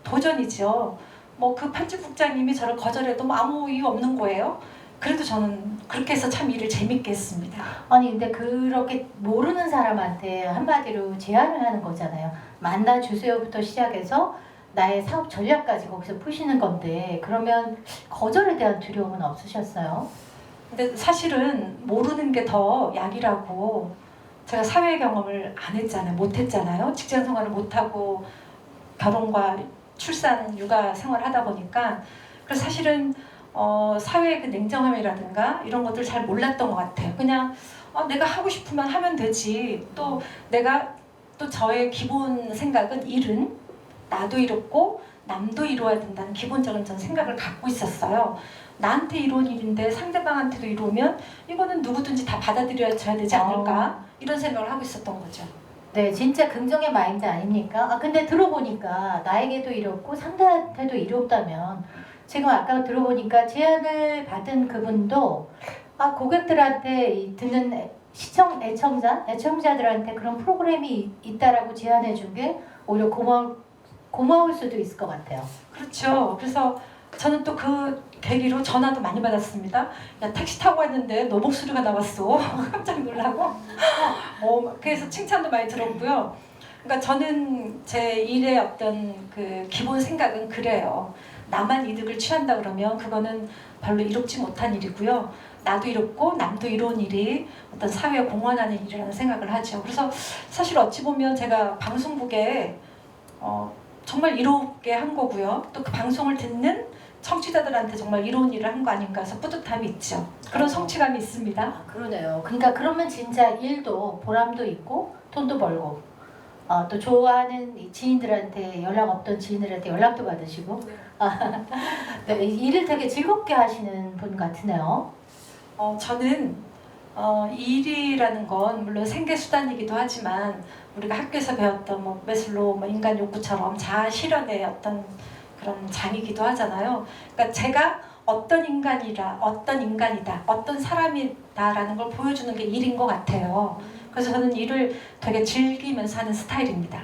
도전이죠. 뭐 그 편집국장님이 저를 거절해도 뭐 아무 이유 없는 거예요. 그래도 저는 그렇게 해서 참 일을 재밌게 했습니다. 아니 근데 그렇게 모르는 사람한테 한마디로 제안을 하는 거잖아요. 만나 주세요부터 시작해서 나의 사업 전략까지 거기서 푸시는 건데 그러면 거절에 대한 두려움은 없으셨어요? 근데 사실은 모르는 게 더 약이라고. 제가 사회 경험을 안 했잖아요. 못 했잖아요. 직장 생활을 못 하고 결혼과 출산, 육아 생활을 하다 보니까 그래서 사실은 사회의 그 냉정함이라든가 이런 것들 잘 몰랐던 것 같아요. 그냥 내가 하고 싶으면 하면 되지. 또 내가 또 저의 기본 생각은 일은 나도 이뤘고 남도 이루어야 된다는 기본적인 전 생각을 갖고 있었어요. 나한테 이루어진 일인데 상대방한테도 이루면 이거는 누구든지 다 받아들여야 되지 않을까 이런 생각을 하고 있었던 거죠. 네, 진짜 긍정의 마인드 아닙니까? 근데 들어보니까 나에게도 이렇고 상대한테도 이롭다면 지금 아까 들어보니까 제안을 받은 그분도 고객들한테 듣는 애청자들한테 그런 프로그램이 있다라고 제안해 준 게 오히려 고마울 수도 있을 것 같아요. 그렇죠. 그래서 저는 또 그 계기로 전화도 많이 받았습니다. 야, 택시 타고 왔는데 너 목소리가 나왔어. 깜짝 놀라고. 그래서 칭찬도 많이 들었고요. 그러니까 저는 제 일의 어떤 그 기본 생각은 그래요. 나만 이득을 취한다 그러면 그거는 별로 이롭지 못한 일이고요. 나도 이롭고 남도 이로운 일이 어떤 사회에 공헌하는 일이라는 생각을 하죠. 그래서 사실 어찌 보면 제가 방송국에 정말 이롭게 한 거고요. 또 그 방송을 듣는 청취자들한테 정말 이로운 일을 한 거 아닌가 해서 뿌듯함이 있죠. 그런 성취감이 있습니다. 그러네요. 그러니까 그러면 진짜 일도 보람도 있고 돈도 벌고 또 좋아하는 이 지인들한테 연락 없던 지인들한테 연락도 받으시고 네, 일을 되게 즐겁게 하시는 분 같으네요. 저는 일이라는 건 물론 생계 수단이기도 하지만 우리가 학교에서 배웠던 뭐 매슬로우 인간 욕구처럼 자아 실현의 어떤 그런 장이기도 하잖아요. 그러니까 제가 어떤 인간이다, 어떤 사람이다라는 걸 보여주는 게 일인 것 같아요. 그래서 저는 일을 되게 즐기면서 하는 스타일입니다.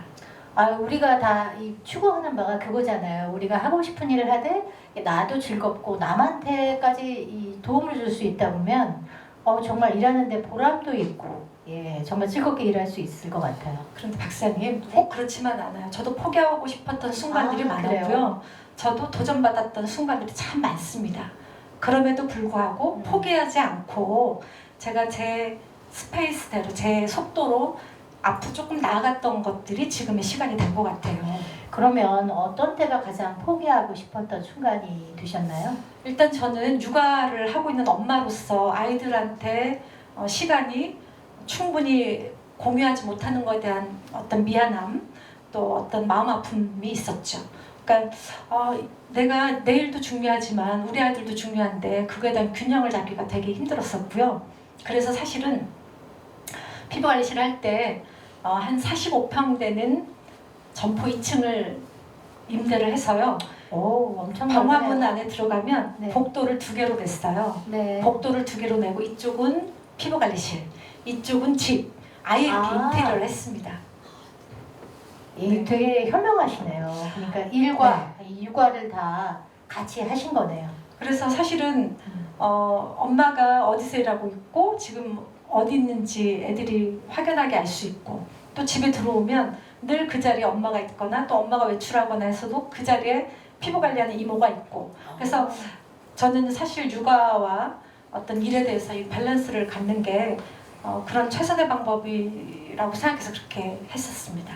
우리가 다 추구하는 바가 그거잖아요. 우리가 하고 싶은 일을 하되 나도 즐겁고 남한테까지 도움을 줄 수 있다 보면 정말 일하는데 보람도 있고 정말 즐겁게 일할 수 있을 것 같아요. 그런데 박사님 꼭 그렇지만 않아요. 저도 포기하고 싶었던 순간들이 많았고요. 그래요? 저도 도전받았던 순간들이 참 많습니다. 그럼에도 불구하고 포기하지 않고 제가 제 스페이스대로 제 속도로 앞으로 조금 나아갔던 것들이 지금의 시간이 된 것 같아요. 그러면 어떤 때가 가장 포기하고 싶었던 순간이 되셨나요? 일단 저는 육아를 하고 있는 엄마로서 아이들한테 시간이 충분히 공유하지 못하는 것에 대한 어떤 미안함 또 어떤 마음 아픔이 있었죠. 그러니까 내가 내 일도 중요하지만 우리 아이들도 중요한데 그거에 대한 균형을 잡기가 되게 힘들었었고요. 그래서 사실은 피부관리실 할 때 한 45평 되는 점포 2층을 임대를 해서요. 엄청 병화문 안에 들어가면 네. 복도를 2개로 냈어요. 네. 복도를 2개로 내고 이쪽은 피부관리실, 이쪽은 집. 아예 이렇게 인테리어를 했습니다. 네. 되게 현명하시네요. 그러니까 일과 육아를 다 같이 하신 거네요. 그래서 사실은 엄마가 어디서 일하고 있고 지금 어디 있는지 애들이 확연하게 알 수 있고 또 집에 들어오면 늘 그 자리에 엄마가 있거나 또 엄마가 외출하거나 해서도 그 자리에 피부 관리하는 이모가 있고 그래서 저는 사실 육아와 어떤 일에 대해서 이 밸런스를 갖는 게 그런 최선의 방법이라고 생각해서 그렇게 했었습니다.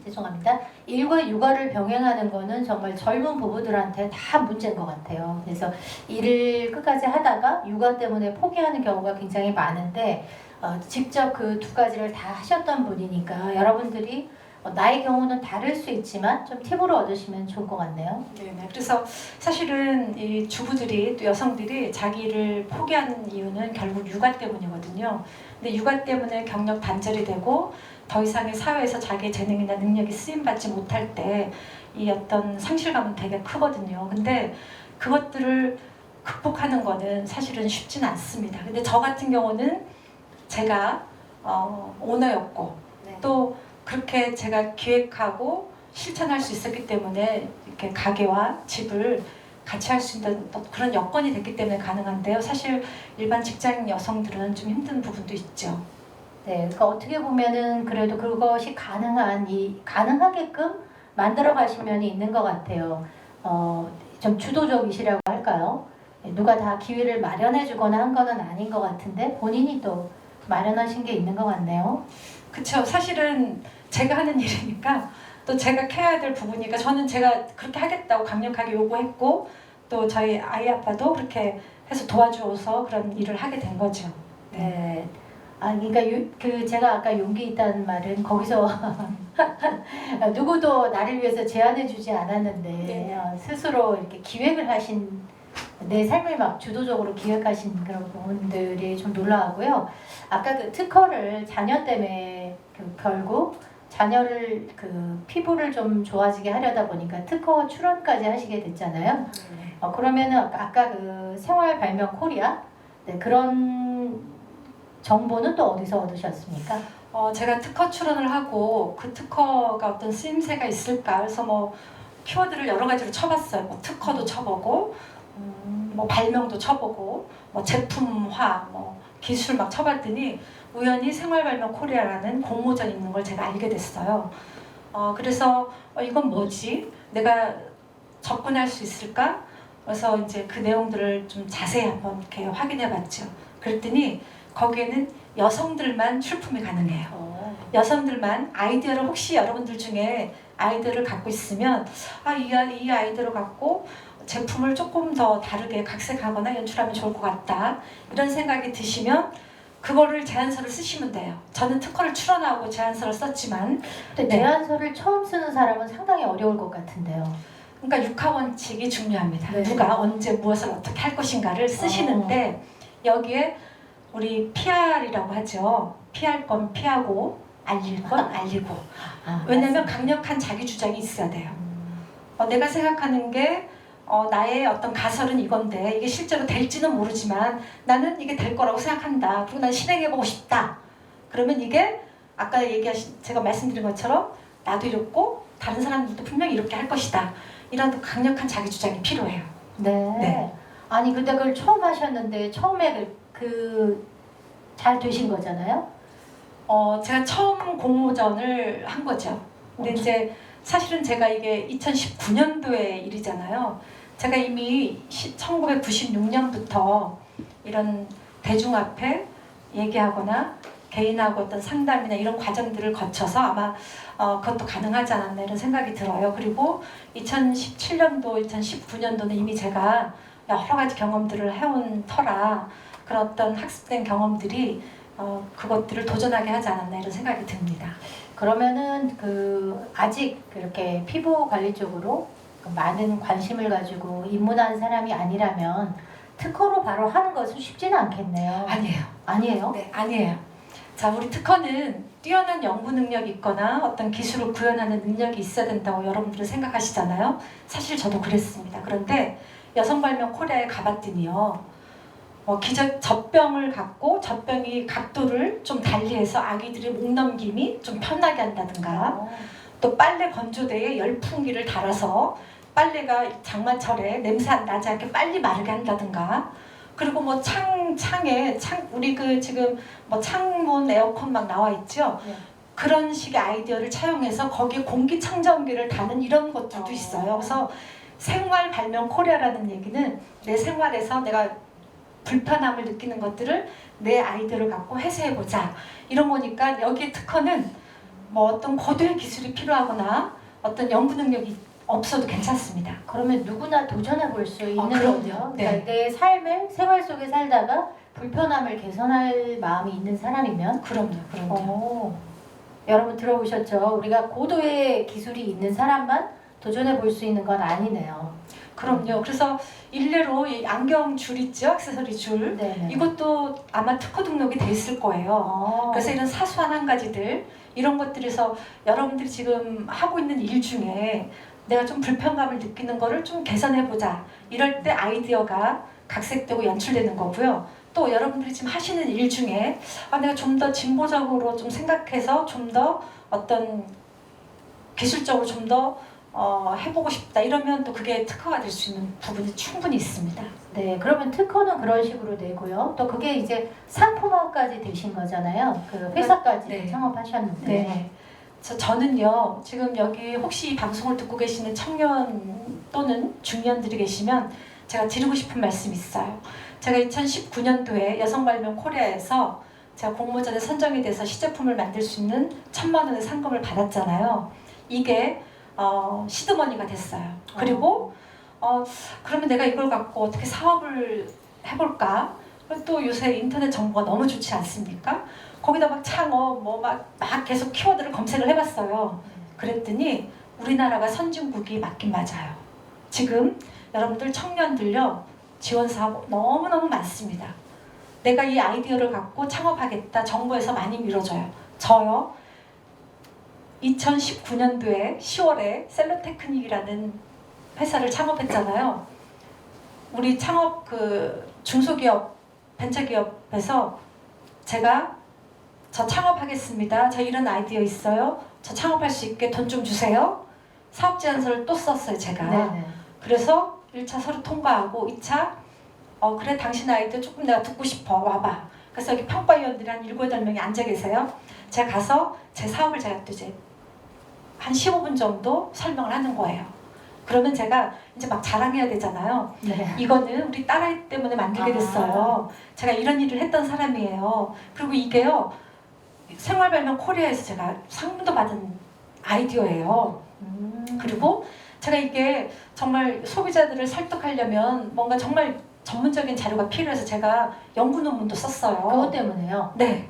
죄송합니다. 일과 육아를 병행하는 거는 정말 젊은 부부들한테 다 문제인 것 같아요. 그래서 일을 끝까지 하다가 육아 때문에 포기하는 경우가 굉장히 많은데 직접 그 두 가지를 다 하셨던 분이니까 여러분들이 나의 경우는 다를 수 있지만 좀 팁을 얻으시면 좋을 것 같네요. 네. 그래서 사실은 이 주부들이 또 여성들이 자기 일을 포기하는 이유는 결국 육아 때문이거든요. 근데 육아 때문에 경력 단절이 되고 더 이상의 사회에서 자기의 재능이나 능력이 쓰임받지 못할 때 이 어떤 상실감은 되게 크거든요. 근데 그것들을 극복하는 거는 사실은 쉽지는 않습니다. 근데 저 같은 경우는 제가 오너였고 네. 또 그렇게 제가 기획하고 실천할 수 있었기 때문에 이렇게 가게와 집을 같이 할 수 있는 또 그런 여건이 됐기 때문에 가능한데요. 사실 일반 직장인 여성들은 좀 힘든 부분도 있죠. 네, 그러니까 어떻게 보면은 그래도 그것이 가능하게끔 만들어 가신 면이 있는 것 같아요. 좀 주도적이시라고 할까요? 누가 다 기회를 마련해 주거나 한 거는 아닌 것 같은데 본인이 또 마련하신 게 있는 것 같네요. 그렇죠. 사실은 제가 하는 일이니까 또 제가 캐야 될 부분이니까 저는 제가 그렇게 하겠다고 강력하게 요구했고 또 저희 아이 아빠도 그렇게 해서 도와줘서 그런 일을 하게 된 거죠. 네. 아, 그러니까 제가 아까 용기 있다는 말은 거기서 누구도 나를 위해서 제안해주지 않았는데 네. 스스로 이렇게 기획을 하신 내 삶을 막 주도적으로 기획하신 그런 부분들이 좀 놀라웠고요. 아까 그 특허를 자녀 때문에 결국 자녀를 피부를 좀 좋아지게 하려다 보니까 특허 출원까지 하시게 됐잖아요. 그러면은 아까 그 생활 발명 코리아 네, 그런 정보는 또 어디서 얻으셨습니까? 제가 특허 출원을 하고 그 특허가 어떤 쓰임새가 있을까 그래서 뭐 키워드를 여러 가지로 쳐봤어요. 뭐 특허도 쳐보고 뭐 발명도 쳐보고 뭐 제품화 뭐 기술 막 쳐봤더니 우연히 생활발명 코리아라는 공모전이 있는 걸 제가 알게 됐어요. 그래서 이건 뭐지? 내가 접근할 수 있을까? 그래서 이제 그 내용들을 좀 자세히 한번 이렇게 확인해봤죠. 그랬더니 거기에는 여성들만 출품이 가능해요. 여성들만 아이디어를 혹시 여러분들 중에 아이디어를 갖고 있으면 이 아이디어를 갖고 제품을 조금 더 다르게 각색하거나 연출하면 좋을 것 같다 이런 생각이 드시면 그거를 제안서를 쓰시면 돼요. 저는 특허를 출원하고 제안서를 썼지만 근데 네. 제안서를 처음 쓰는 사람은 상당히 어려울 것 같은데요. 그러니까 육하원칙이 중요합니다. 네. 누가 언제 무엇을 어떻게 할 것인가를 쓰시는데 여기에 우리 PR이라고 하죠. 피할 건 피하고 알릴 건 알리고. 왜냐하면 강력한 자기 주장이 있어야 돼요. 내가 생각하는 게 나의 어떤 가설은 이건데 이게 실제로 될지는 모르지만 나는 이게 될 거라고 생각한다. 그리고 난 실행해보고 싶다. 그러면 이게 아까 제가 말씀드린 것처럼 나도 이렇고 다른 사람들도 분명히 이렇게 할 것이다. 이런 또 강력한 자기 주장이 필요해요. 네. 네. 아니 근데 그걸 처음 하셨는데 처음에 잘 되신 거잖아요. 제가 처음 공모전을 한 거죠. 근데 이제 사실은 제가 이게 2019년도의 일이잖아요. 제가 이미 1996년부터 이런 대중 앞에 얘기하거나 개인하고 어떤 상담이나 이런 과정들을 거쳐서 아마 그것도 가능하지 않았나 이런 생각이 들어요. 그리고 2017년도, 2019년도는 이미 제가 여러 가지 경험들을 해온 터라 그런 어떤 학습된 경험들이 그것들을 도전하게 하지 않았나 이런 생각이 듭니다. 그러면은 아직 그렇게 피부 관리 쪽으로 많은 관심을 가지고 입문한 사람이 아니라면 특허로 바로 하는 것은 쉽지는 않겠네요. 아니에요. 아니에요? 네, 아니에요. 자, 우리 특허는 뛰어난 연구 능력이 있거나 어떤 기술을 구현하는 능력이 있어야 된다고 여러분들은 생각하시잖아요. 사실 저도 그랬습니다. 그런데 여성발명 코리아에 가봤더니요. 젖병을 갖고 젖병이 각도를 좀 달리해서 아기들의 목 넘김이 좀 편하게 한다든가 또 빨래 건조대에 열풍기를 달아서 빨래가 장마철에 냄새 안 나지 않게 빨리 마르게 한다든가 그리고 뭐 창에 우리 지금 뭐 창문 에어컨 막 나와 있죠. 네. 그런 식의 아이디어를 차용해서 거기에 공기청정기를 다는 이런 것들도 있어요. 그래서 생활 발명 코리아라는 얘기는 내 생활에서 내가 불편함을 느끼는 것들을 내 아이디어를 갖고 해소해보자 이런 거니까 여기에 특허는 뭐 어떤 고도의 기술이 필요하거나 어떤 연구 능력이 없어도 괜찮습니다. 그러면 누구나 도전해 볼 수 있는 그럼요. 거죠. 네. 그러니까 내 삶을 생활 속에 살다가 불편함을 개선할 마음이 있는 사람이면 그럼요. 여러분 들어보셨죠? 우리가 고도의 기술이 있는 사람만 도전해 볼 수 있는 건 아니네요. 그럼요. 그래서 일례로 이 안경 줄 있죠? 액세서리 줄. 네네. 이것도 아마 특허 등록이 돼 있을 거예요. 그래서 이런 사소한 한 가지들 이런 것들에서 여러분들이 지금 하고 있는 일 중에 내가 좀 불편감을 느끼는 거를 좀 개선해보자. 이럴 때 아이디어가 각색되고 연출되는 거고요. 또 여러분들이 지금 하시는 일 중에 내가 좀 더 진보적으로 좀 생각해서 좀 더 어떤 기술적으로 좀 더 해보고 싶다 이러면 또 그게 특허가 될 수 있는 부분이 충분히 있습니다. 네, 그러면 특허는 그런 식으로 되고요. 또 그게 이제 상품화까지 되신 거잖아요. 그 회사까지 네. 창업하셨는데. 네. 저는요 지금 여기 혹시 이 방송을 듣고 계시는 청년 또는 중년들이 계시면 제가 드리고 싶은 말씀이 있어요. 제가 2019년도에 여성발명 코리아에서 제가 공모전에 선정이 돼서 시제품을 만들 수 있는 1,000만 원의 상금을 받았잖아요. 이게 시드머니가 됐어요. 그리고 그러면 내가 이걸 갖고 어떻게 사업을 해볼까? 또 요새 인터넷 정보가 너무 좋지 않습니까? 거기다 막 창업 막 계속 키워드를 검색을 해봤어요. 그랬더니 우리나라가 선진국이 맞긴 맞아요. 지금 여러분들 청년들요 지원 사업 너무너무 많습니다. 내가 이 아이디어를 갖고 창업하겠다. 정부에서 많이 밀어줘요. 저요 2019년도에 10월에 셀로테크닉이라는 회사를 창업했잖아요. 우리 창업 중소기업 벤처기업에서 제가 저 창업하겠습니다. 저 이런 아이디어 있어요. 저 창업할 수 있게 돈 좀 주세요. 사업 제안서를 또 썼어요, 제가. 네네. 그래서 1차 서류 통과하고 2차 그래 당신 아이디어 조금 내가 듣고 싶어 와봐. 그래서 여기 평가위원들이 한 7, 8명이 앉아 계세요. 제가 가서 제 사업을 제가 또 이제 한 15분 정도 설명을 하는 거예요. 그러면 제가 이제 막 자랑해야 되잖아요. 네. 이거는 우리 딸아이 때문에 만들게 됐어요. 제가 이런 일을 했던 사람이에요. 그리고 이게요 생활발명 코리아에서 제가 상금도 받은 아이디어예요. 그리고 제가 이게 정말 소비자들을 설득하려면 뭔가 정말 전문적인 자료가 필요해서 제가 연구 논문도 썼어요. 그것 때문에요? 네.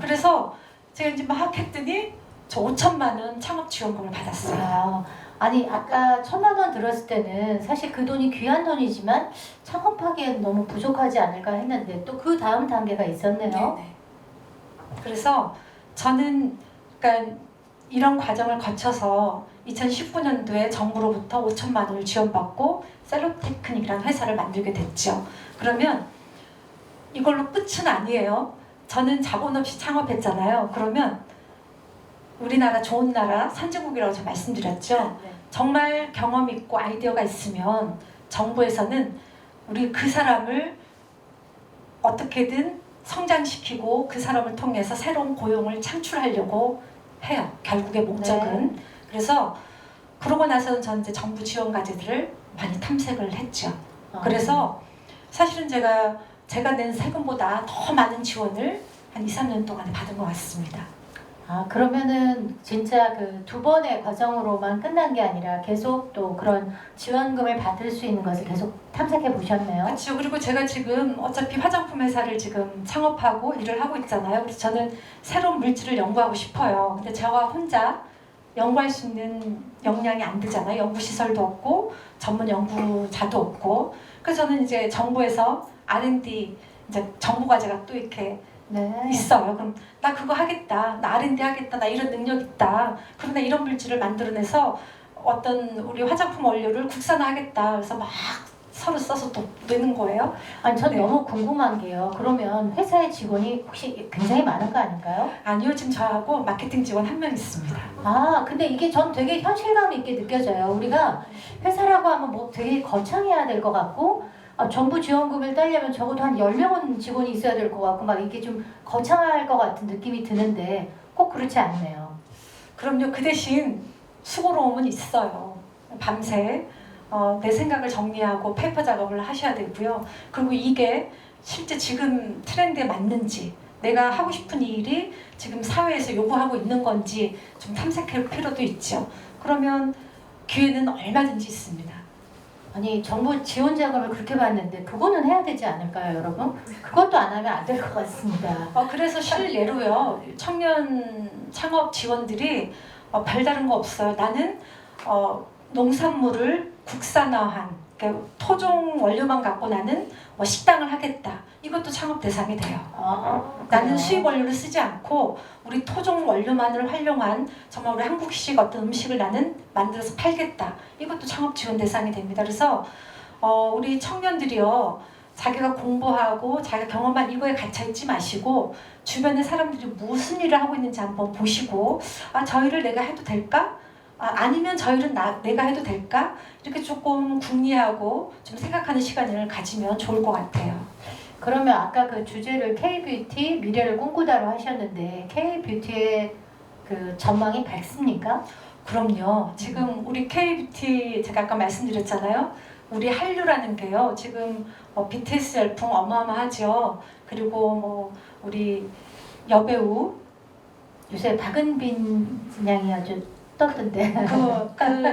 그래서 제가 이제 막 했더니 저 5천만 원 창업 지원금을 받았어요. 아니 아까 1,000만 원 들었을 때는 사실 그 돈이 귀한 돈이지만 창업하기엔 너무 부족하지 않을까 했는데 또 그 다음 단계가 있었네요. 네네. 그래서 저는 그러니까 이런 과정을 거쳐서 2019년도에 정부로부터 5천만 원을 지원받고 셀로테크닉이라는 회사를 만들게 됐죠. 그러면 이걸로 끝은 아니에요. 저는 자본 없이 창업했잖아요. 그러면 우리나라 좋은 나라 선진국이라고 제가 말씀드렸죠. 네. 정말 경험 있고 아이디어가 있으면 정부에서는 우리 그 사람을 어떻게든 성장시키고 그 사람을 통해서 새로운 고용을 창출하려고 해요. 결국의 목적은. 그래서 그러고 나서는 저는 이제 정부 지원 과제들을 많이 탐색을 했죠. 그래서 사실은 제가 낸 세금보다 더 많은 지원을 한 2, 3년 동안에 받은 것 같습니다. 그러면은 진짜 그 2번의 과정으로만 끝난 게 아니라 계속 또 그런 지원금을 받을 수 있는 것을 계속 탐색해 보셨네요. 그렇죠. 그리고 제가 지금 어차피 화장품 회사를 지금 창업하고 일을 하고 있잖아요. 그래서 저는 새로운 물질을 연구하고 싶어요. 근데 제가 혼자 연구할 수 있는 역량이 안 되잖아요. 연구시설도 없고 전문 연구자도 없고. 그래서 저는 이제 정부에서 R&D 이제 정부 과제가 또 이렇게 있어요. 그럼 나 그거 하겠다. 나 R&D 하겠다. 나 이런 능력 있다. 그럼 나 이런 물질을 만들어내서 어떤 우리 화장품 원료를 국산화하겠다. 그래서 막 서로 써서 또 내는 거예요. 아니 전 너무 궁금한 게요. 그러면 회사의 직원이 혹시 굉장히 많은 거 아닐까요? 아니요. 지금 저하고 마케팅 직원 1명 있습니다. 근데 이게 전 되게 현실감 있게 느껴져요. 우리가 회사라고 하면 뭐 되게 거창해야 될 것 같고 정부 지원금을 따려면 적어도 한 10명은 직원이 있어야 될 것 같고 막 이게 좀 거창할 것 같은 느낌이 드는데 꼭 그렇지 않네요. 그럼요. 그 대신 수고로움은 있어요. 밤새 내 생각을 정리하고 페이퍼 작업을 하셔야 되고요. 그리고 이게 실제 지금 트렌드에 맞는지 내가 하고 싶은 일이 지금 사회에서 요구하고 있는 건지 좀 탐색할 필요도 있죠. 그러면 기회는 얼마든지 있습니다. 아니 정부 지원 자금을 그렇게 받는데 그거는 해야 되지 않을까요, 여러분? 그것도 안 하면 안 될 것 같습니다. 그래서 실례로요. 청년 창업 지원들이 별다른 거 없어요. 나는 농산물을 국산화한 그러니까 토종 원료만 갖고 나는 식당을 하겠다. 이것도 창업 대상이 돼요. 그래요? 나는 수입 원료를 쓰지 않고 우리 토종 원료만을 활용한 정말 우리 한국식 어떤 음식을 나는 만들어서 팔겠다. 이것도 창업 지원 대상이 됩니다. 그래서 우리 청년들이요, 자기가 공부하고 자기가 경험한 이거에 갇혀 있지 마시고 주변에 사람들이 무슨 일을 하고 있는지 한번 보시고, 저 일을 내가 해도 될까? 아니면 저 일은 내가 해도 될까? 이렇게 조금 궁리하고 좀 생각하는 시간을 가지면 좋을 것 같아요. 그러면 아까 그 주제를 K-뷰티 미래를 꿈꾸다로 하셨는데 K-뷰티의 그 전망이 밝습니까? 그럼요. 지금 우리 K-뷰티 제가 아까 말씀드렸잖아요. 우리 한류라는 게요. 지금 BTS 열풍 어마어마하죠. 그리고 뭐 우리 여배우 요새 박은빈 양이 아주 떴던데.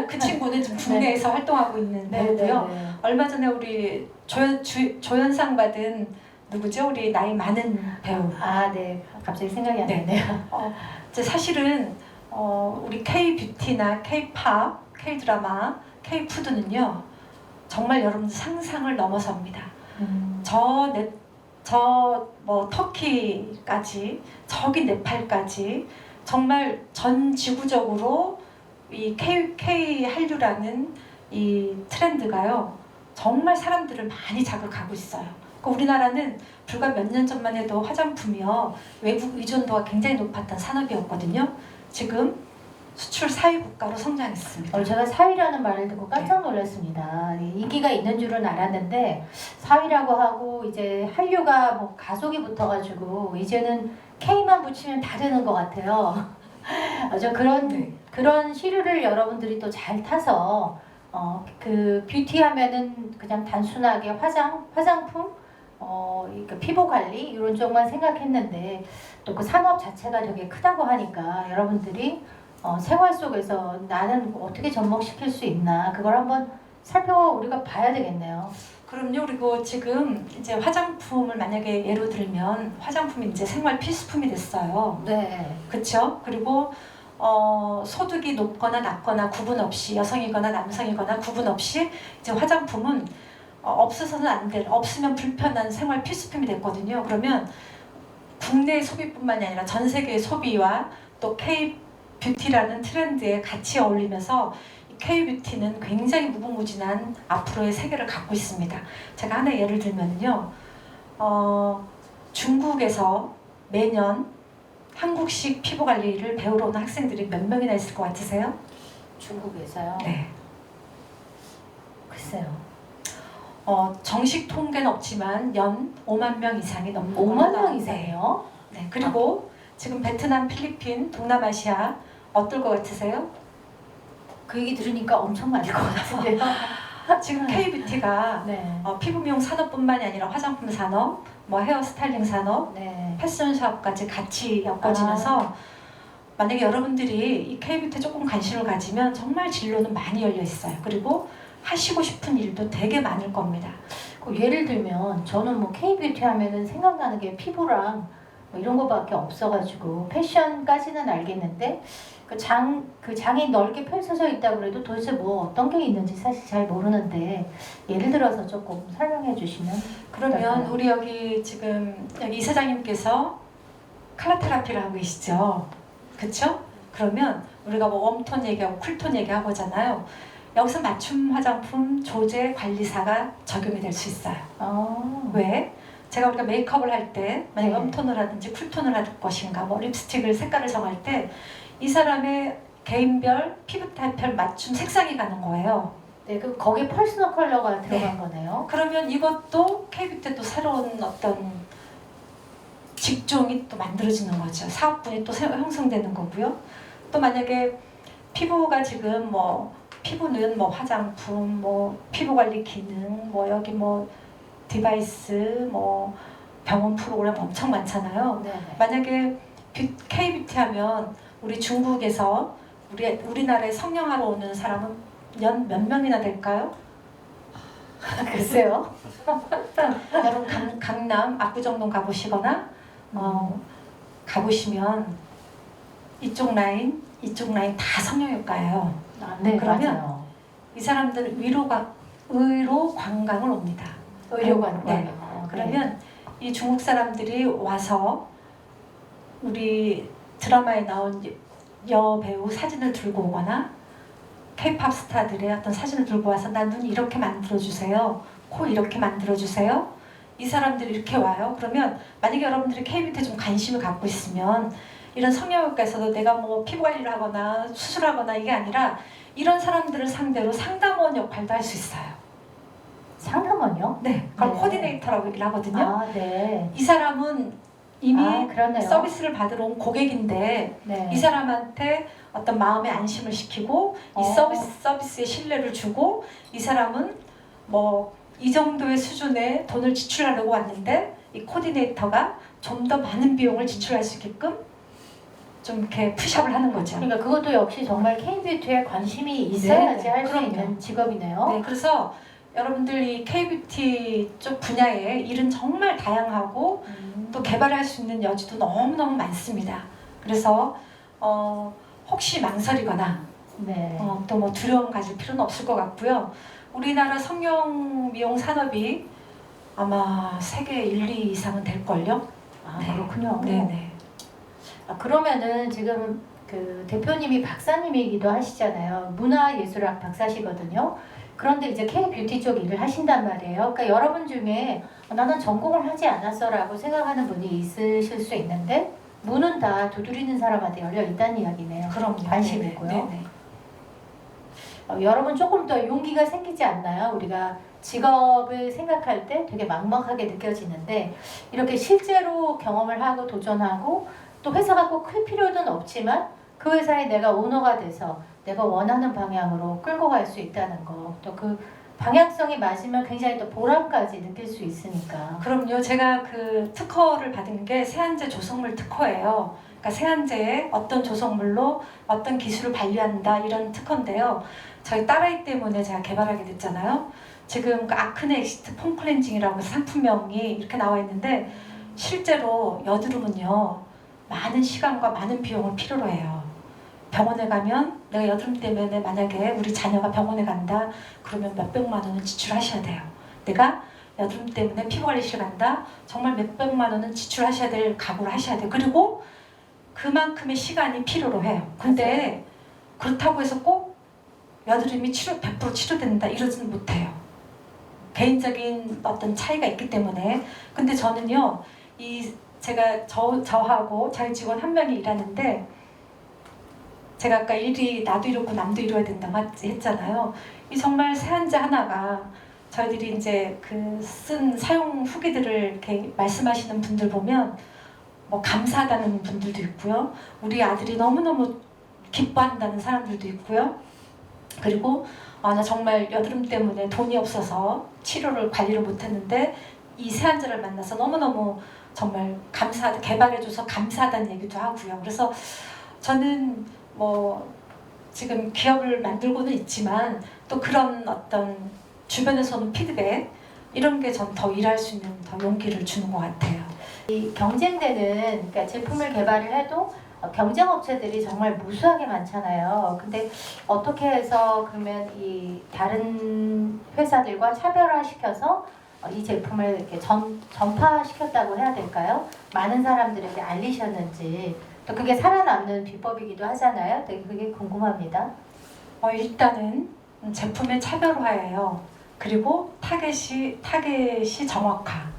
그 친구는 지금 국내에서 활동하고 있는 배우고요. 네. 얼마 전에 우리 조연상 받은 누구죠? 우리 나이 많은 배우. 네. 갑자기 생각이 안 네. 나네요. 이제 사실은 우리 K-뷰티나 K-팝, K-드라마, K-푸드는요. 정말 여러분들 상상을 넘어섭니다. 뭐 터키까지, 저기 네팔까지 정말 전 지구적으로 이 K 한류라는 이 트렌드가요. 정말 사람들을 많이 자극하고 있어요. 우리나라는 불과 몇 년 전만 해도 화장품이요. 외국 의존도가 굉장히 높았던 산업이었거든요. 지금 수출 4위 국가로 성장했습니다. 제가 4위라는 말을 듣고 깜짝 놀랐습니다. 인기가 있는 줄은 알았는데 4위라고 하고 이제 한류가 뭐 가속이 붙어가지고 이제는 K만 붙이면 다 되는 것 같아요. 저 그런 시류를 여러분들이 또 잘 타서 그 뷰티 하면은 그냥 단순하게 화장품, 그러니까 피부 관리 이런 쪽만 생각했는데 또 그 산업 자체가 되게 크다고 하니까 여러분들이 생활 속에서 나는 어떻게 접목시킬 수 있나 그걸 한번 우리가 봐야 되겠네요. 그럼요. 그리고 지금 이제 화장품을 만약에 예로 들면 화장품이 이제 생활 필수품이 됐어요. 네. 그렇죠? 그리고 소득이 높거나 낮거나 구분 없이 여성이거나 남성이거나 구분 없이 이제 화장품은 없어서는 안 될, 없으면 불편한 생활 필수품이 됐거든요. 그러면 국내 소비뿐만이 아니라 전 세계의 소비와 또 K-뷰티라는 트렌드에 같이 어울리면서 K-뷰티는 굉장히 무궁무진한 앞으로의 세계를 갖고 있습니다. 제가 하나 예를 들면요. 중국에서 매년 한국식 피부 관리를 배우러 오는 학생들이 몇 명이나 있을 것 같으세요? 중국에서요? 네. 글쎄요. 정식 통계는 없지만 연 5만 명 이상이 넘는 5만 명 이상이요? 네. 그리고 지금 베트남, 필리핀, 동남아시아 어떨 것 같으세요? 그 얘기 들으니까 엄청 많을 것 같은데요. 지금 K-뷰티가 네. 피부 미용 산업뿐만이 아니라 화장품 산업, 뭐 헤어 스타일링 산업, 네. 패션샵까지 같이 엮어지면서 만약에 여러분들이 이 K-뷰티에 조금 관심을 가지면 정말 진로는 많이 열려 있어요. 그리고 하시고 싶은 일도 되게 많을 겁니다. 예를 들면 저는 뭐 K-뷰티 하면은 생각나는 게 피부랑 뭐 이런 거밖에 없어가지고 패션까지는 알겠는데 그 장이 넓게 펼쳐져 있다 그래도 도대체 뭐 어떤 게 있는지 사실 잘 모르는데 예를 들어서 조금 설명해 주시면. 그러면 어떨까요? 우리 여기 지금 여기 이사장님께서 컬러 테라피를 하고 계시죠? 그쵸? 그러면 우리가 뭐 웜톤 얘기하고 쿨톤 얘기하고 하잖아요. 여기서 맞춤 화장품 조제 관리사가 적용이 될 수 있어요. 왜? 우리가 메이크업을 할 때 만약 웜톤을 하든지 쿨톤을 할 것인가, 뭐 립스틱을 색깔을 정할 때 이 사람의 개인별 피부 타입별 맞춤 색상이 가는 거예요. 네, 거기에 퍼스널 컬러가 들어간 네. 거네요. 그러면 이것도 K-뷰티 또 새로운 어떤 직종이 또 만들어지는 거죠. 사업분이 또 형성되는 거고요. 또 만약에 피부가 지금 피부는 화장품, 피부 관리 기능, 여기 디바이스, 병원 프로그램 엄청 많잖아요. 네. 만약에 K-뷰티 하면 우리 중국에서 우리나라에 성형하러 오는 사람은 연 몇 명이나 될까요? 글쎄요. 여러분 강남 압구정동 가보시거나 가보시면 이쪽 라인 다 성형외과예요. 네, 그러면 맞아요. 이 사람들 의료 관광을 옵니다. 의료 관광. 네. 그러면 이 중국 사람들이 와서 우리 드라마에 나온 여배우 사진을 들고 오거나 K-팝 스타들의 어떤 사진을 들고 와서 나 눈 이렇게 만들어주세요. 코 이렇게 만들어주세요. 이 사람들이 이렇게 와요. 그러면 만약에 여러분들이 K-뷰티에 좀 관심을 갖고 있으면 이런 성형외과에서도 내가 뭐 피부 관리를 하거나 수술하거나 이게 아니라 이런 사람들을 상대로 상담원 역할도 할 수 있어요. 상담원요? 네, 그걸 네. 코디네이터라고 얘기를 하거든요. 아, 네. 이 사람은 이미 그러네요. 서비스를 받으러 온 고객인데 네. 이 사람한테 어떤 마음의 안심을 시키고 이 서비스에 신뢰를 주고 이 사람은 뭐 이 정도의 수준의 돈을 지출하려고 왔는데 이 코디네이터가 좀 더 많은 비용을 지출할 수 있게끔 좀 이렇게 푸시업을 하는 거죠. 그러니까 그것도 역시 정말 K-뷰티에 관심이 있어야지 네, 할 수 그럼요. 있는 직업이네요. 네, 그래서 여러분들 이 K-뷰티 쪽 분야에 일은 정말 다양하고 또 개발할 수 있는 여지도 너무너무 많습니다. 그래서 혹시 망설이거나 네. 또 뭐 두려움 가질 필요는 없을 것 같고요. 우리나라 성형 미용 산업이 아마 세계 1, 2 이상은 될걸요? 아, 네. 그렇군요. 네네. 그러면은 지금 그 대표님이 박사님이기도 하시잖아요. 문화예술학 박사시거든요. 그런데 이제 K-뷰티 쪽 일을 하신단 말이에요. 그러니까 여러분 중에 나는 전공을 하지 않았어라고 생각하는 분이 있으실 수 있는데 문은 다 두드리는 사람한테 열려 있다는 이야기네요. 그럼요. 관심이고요. 네네. 여러분 조금 더 용기가 생기지 않나요? 우리가 직업을 생각할 때 되게 막막하게 느껴지는데 이렇게 실제로 경험을 하고 도전하고 또 회사가 꼭 클 필요는 없지만 그 회사에 내가 오너가 돼서 내가 원하는 방향으로 끌고 갈 수 있다는 거, 또 그 방향성이 맞으면 굉장히 또 보람까지 느낄 수 있으니까. 그럼요. 제가 그 특허를 받은 게 세안제 조성물 특허예요. 그러니까 세안제에 어떤 조성물로 어떤 기술을 발휘한다 이런 특허인데요. 저희 딸아이 때문에 제가 개발하게 됐잖아요. 지금 그 아크네 엑시트 폼 클렌징이라고 상품명이 이렇게 나와 있는데 실제로 여드름은요 많은 시간과 많은 비용을 필요로 해요. 병원에 가면 내가 여드름 때문에 만약에 우리 자녀가 병원에 간다 그러면 몇백만 원은 지출하셔야 돼요. 내가 여드름 때문에 피부관리실 간다 정말 몇백만 원은 지출하셔야 될 각오를 하셔야 돼요. 그리고 그만큼의 시간이 필요로 해요. 근데 그렇다고 해서 꼭 여드름이 100% 치료된다 이러지는 못해요. 개인적인 어떤 차이가 있기 때문에. 근데 저는요 제가 저하고 저희 직원 한 명이 일하는데 제가 아까 일이 나도 이렇고 남도 이루어야 된다고 했잖아요. 이 정말 세안제 하나가 저희들이 이제 그 쓴 사용 후기들을 이렇게 말씀하시는 분들 보면 뭐 감사하다는 분들도 있고요. 우리 아들이 너무너무 기뻐한다는 사람들도 있고요. 그리고 나 정말 여드름 때문에 돈이 없어서 치료를 관리를 못했는데 이 세안제를 만나서 너무너무 정말 개발해줘서 감사하다는 얘기도 하고요. 그래서 저는 뭐 지금 기업을 만들고는 있지만 또 그런 어떤 주변에서 오는 피드백 이런 게 전 더 일할 수 있는 더 용기를 주는 것 같아요. 이 경쟁되는 그러니까 제품을 개발을 해도 경쟁 업체들이 정말 무수하게 많잖아요. 근데 어떻게 해서 그러면 이 다른 회사들과 차별화시켜서 이 제품을 이렇게 전파시켰다고 해야 될까요? 많은 사람들에게 알리셨는지 또 그게 살아남는 비법이기도 하잖아요. 되게 그게 궁금합니다. 일단은 제품의 차별화예요. 그리고 타겟이 정확화.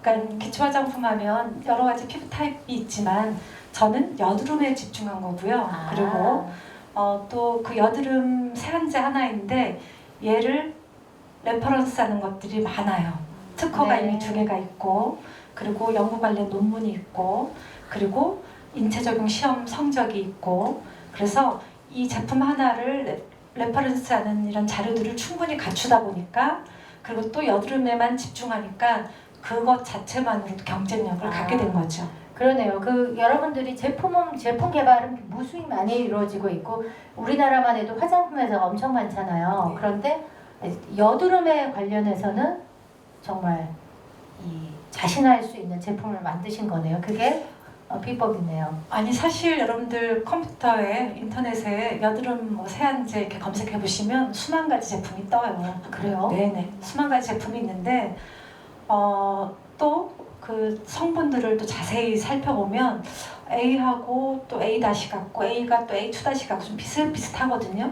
그러니까 기초 화장품 하면 여러 가지 피부 타입이 있지만 저는 여드름에 집중한 거고요. 그리고 또 그 여드름 세안제 하나인데 얘를 레퍼런스 하는 것들이 많아요. 특허가 이미 2개가 있고 그리고 연구 관련 논문이 있고 그리고 인체 적용 시험 성적이 있고 그래서 이 제품 하나를 레퍼런스 하는 이런 자료들을 충분히 갖추다 보니까 그리고 또 여드름에만 집중하니까 그것 자체만으로도 경쟁력을 갖게 된 거죠. 그러네요. 여러분들이 제품 개발은 무수히 많이 이루어지고 있고 우리나라만 해도 화장품 회사가 엄청 많잖아요. 그런데 여드름에 관련해서는 정말 자신할 수 있는 제품을 만드신 거네요. 그게 비법이네요. 아니 사실 여러분들 컴퓨터에 인터넷에 여드름 세안제 이렇게 검색해 보시면 수만 가지 제품이 떠요. 그래요? 네네. 수만 가지 제품이 있는데 또 그 성분들을 또 자세히 살펴보면 A하고 또 A- 같고 A가 또 A2- 같고 좀 비슷비슷하거든요.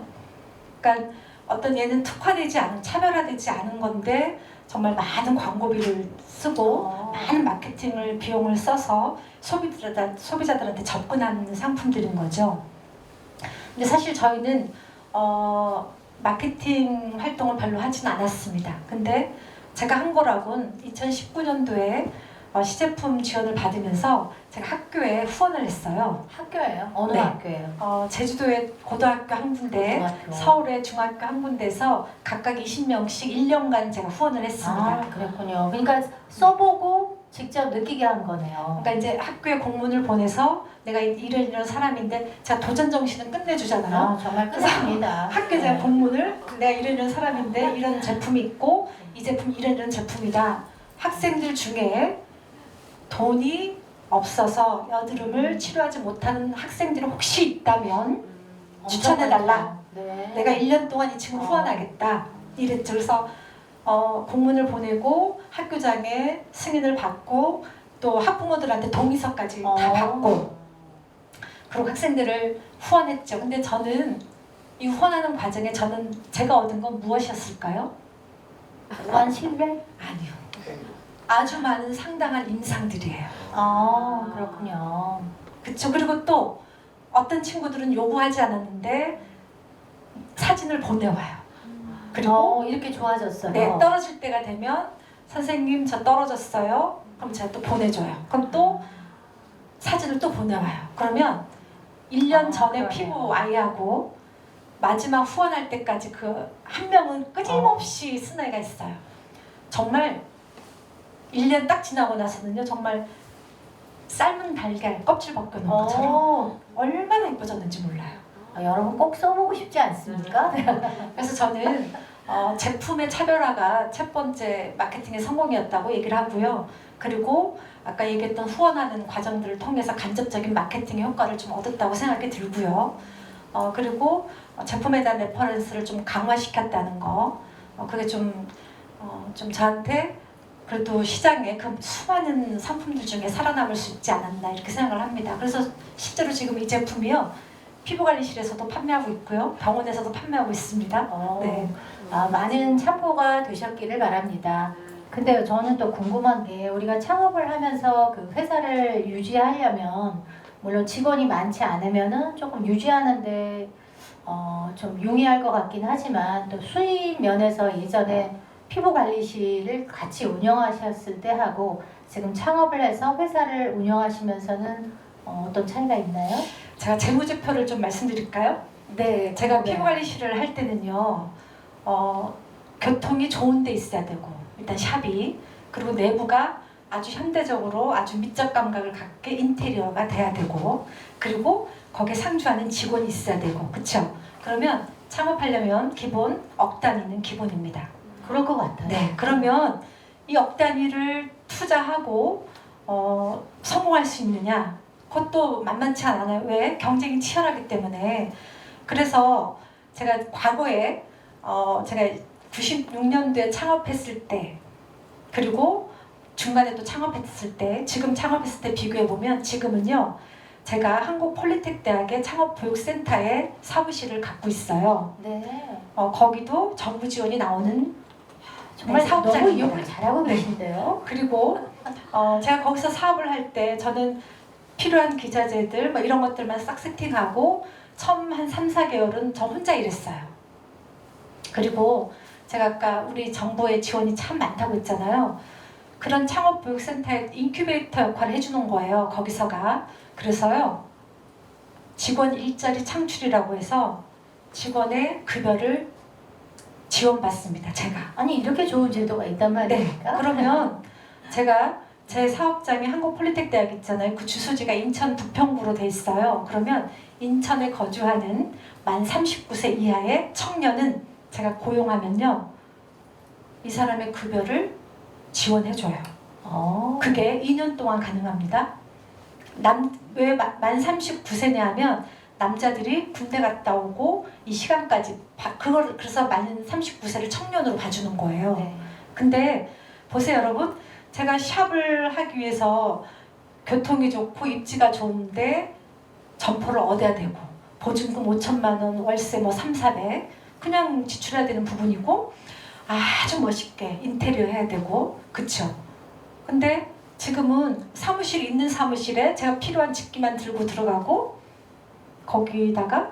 그러니까 어떤 얘는 특화되지 않은, 차별화되지 않은 건데 정말 많은 광고비를 쓰고 많은 마케팅을 비용을 써서 소비자들한테 접근하는 상품들인 거죠. 근데 사실 저희는 마케팅 활동을 별로 하진 않았습니다. 근데 제가 한 거라곤 2019년도에 시제품 지원을 받으면서 제가 학교에 후원을 했어요. 학교예요? 어느 네. 학교예요? 제주도에 고등학교 한 군데, 고등학교. 서울에 중학교 한 군데에서 각각 20명씩 1년간 제가 후원을 했습니다. 아, 그랬군요. 그러니까 써보고 직접 느끼게 한 거네요. 그러니까 이제 학교에 공문을 보내서 내가 이런 사람인데 제가 도전 정신은 끝내주잖아요. 아, 정말 끝납니다. 학교에 제가 공문을 내가 이런 사람인데 이런 제품이 있고 이 제품 이런 제품이다. 학생들 중에 돈이 없어서 여드름을 치료하지 못하는 학생들이 혹시 있다면 추천해달라. 네. 내가 1년 동안 이 친구 후원하겠다. 이랬죠. 그래서 공문을 보내고 학교장에 승인을 받고 또 학부모들한테 동의서까지 다 받고 그리고 학생들을 후원했죠. 근데 저는 이 후원하는 과정에 제가 얻은 건 무엇이었을까요? 무한 신뢰? 아니요. 아주 많은 상당한 인상들이에요. 아, 그렇군요. 그렇죠. 그리고 또 어떤 친구들은 요구하지 않았는데 사진을 보내와요. 그리고 이렇게 좋아졌어요. 네, 떨어질 때가 되면 선생님 저 떨어졌어요. 그럼 제가 또 보내줘요. 그럼 또 사진을 또 보내와요. 그러면 1년 전에 그러네요. 피부 아이하고 마지막 후원할 때까지 그 한 명은 끊임없이 쓴 아이가 있어요. 정말 1년 딱 지나고 나서는요. 정말 삶은 달걀 껍질 벗겨놓은 것처럼 얼마나 예뻐졌는지 몰라요. 여러분 꼭 써보고 싶지 않습니까? 그래서 저는 제품의 차별화가 첫 번째 마케팅의 성공이었다고 얘기를 하고요. 그리고 아까 얘기했던 후원하는 과정들을 통해서 간접적인 마케팅의 효과를 좀 얻었다고 생각이 들고요. 그리고 제품에 대한 레퍼런스를 좀 강화시켰다는 거. 그게 좀 저한테 그래도 시장에 그 수많은 상품들 중에 살아남을 수 있지 않았나 이렇게 생각을 합니다. 그래서 실제로 지금 이 제품이요. 피부관리실에서도 판매하고 있고요. 병원에서도 판매하고 있습니다. 네. 많은 참고가 되셨기를 바랍니다. 근데 저는 또 궁금한 게 우리가 창업을 하면서 그 회사를 유지하려면 물론 직원이 많지 않으면은 조금 유지하는데 좀 용이할 것 같긴 하지만 또 수입 면에서 예전에 피부관리실을 같이 운영하셨을 때 하고 지금 창업을 해서 회사를 운영하시면서는 어떤 차이가 있나요? 제가 재무제표를 좀 말씀드릴까요? 네, 제가 피부관리실을 할 때는요. 교통이 좋은 데 있어야 되고 일단 샵이 그리고 내부가 아주 현대적으로 아주 미적 감각을 갖게 인테리어가 돼야 되고 그리고 거기에 상주하는 직원이 있어야 되고 그쵸? 그러면 창업하려면 기본 억 단위는 기본입니다. 그럴 것 같아요. 네, 그러면 이 억 단위를 투자하고 성공할 수 있느냐? 그것도 만만치 않아요. 왜? 경쟁이 치열하기 때문에. 그래서 제가 과거에 제가 96년도에 창업했을 때 그리고 중간에 또 창업했을 때 지금 창업했을 때 비교해보면 지금은요. 제가 한국폴리텍대학의 창업교육센터에 사무실을 갖고 있어요. 네. 거기도 정부 지원이 나오는 정말 너무 사업장입니다. 이용을 잘하고 계신데요. 그리고 제가 거기서 사업을 할 때 저는 필요한 기자재들 뭐 이런 것들만 싹 세팅하고 처음 한 3, 4개월은 저 혼자 일했어요. 그리고 제가 아까 우리 정부의 지원이 참 많다고 했잖아요. 그런 창업교육센터의 인큐베이터 역할을 해주는 거예요. 거기서가. 그래서요. 직원 일자리 창출이라고 해서 직원의 급여를 지원받습니다. 제가. 아니 이렇게 좋은 제도가 있단 말입니까? 네. 그러면 제가 제 사업장이 한국폴리텍대학 있잖아요. 그 주소지가 인천 부평구로 돼 있어요. 그러면 인천에 거주하는 만 39세 이하의 청년은 제가 고용하면요. 이 사람의 급여를 지원해줘요. 그게 2년 동안 가능합니다. 왜 만 39세냐 하면 남자들이 군대 갔다 오고 이 시간까지 그래서 만 39세를 청년으로 봐주는 거예요. 네. 근데 보세요 여러분 제가 샵을 하기 위해서 교통이 좋고 입지가 좋은데 점포를 얻어야 되고 보증금 5천만 원, 월세 뭐 3, 400 그냥 지출해야 되는 부분이고 아주 멋있게 인테리어 해야 되고 그쵸? 근데 지금은 사무실 있는 사무실에 제가 필요한 집기만 들고 들어가고 거기다가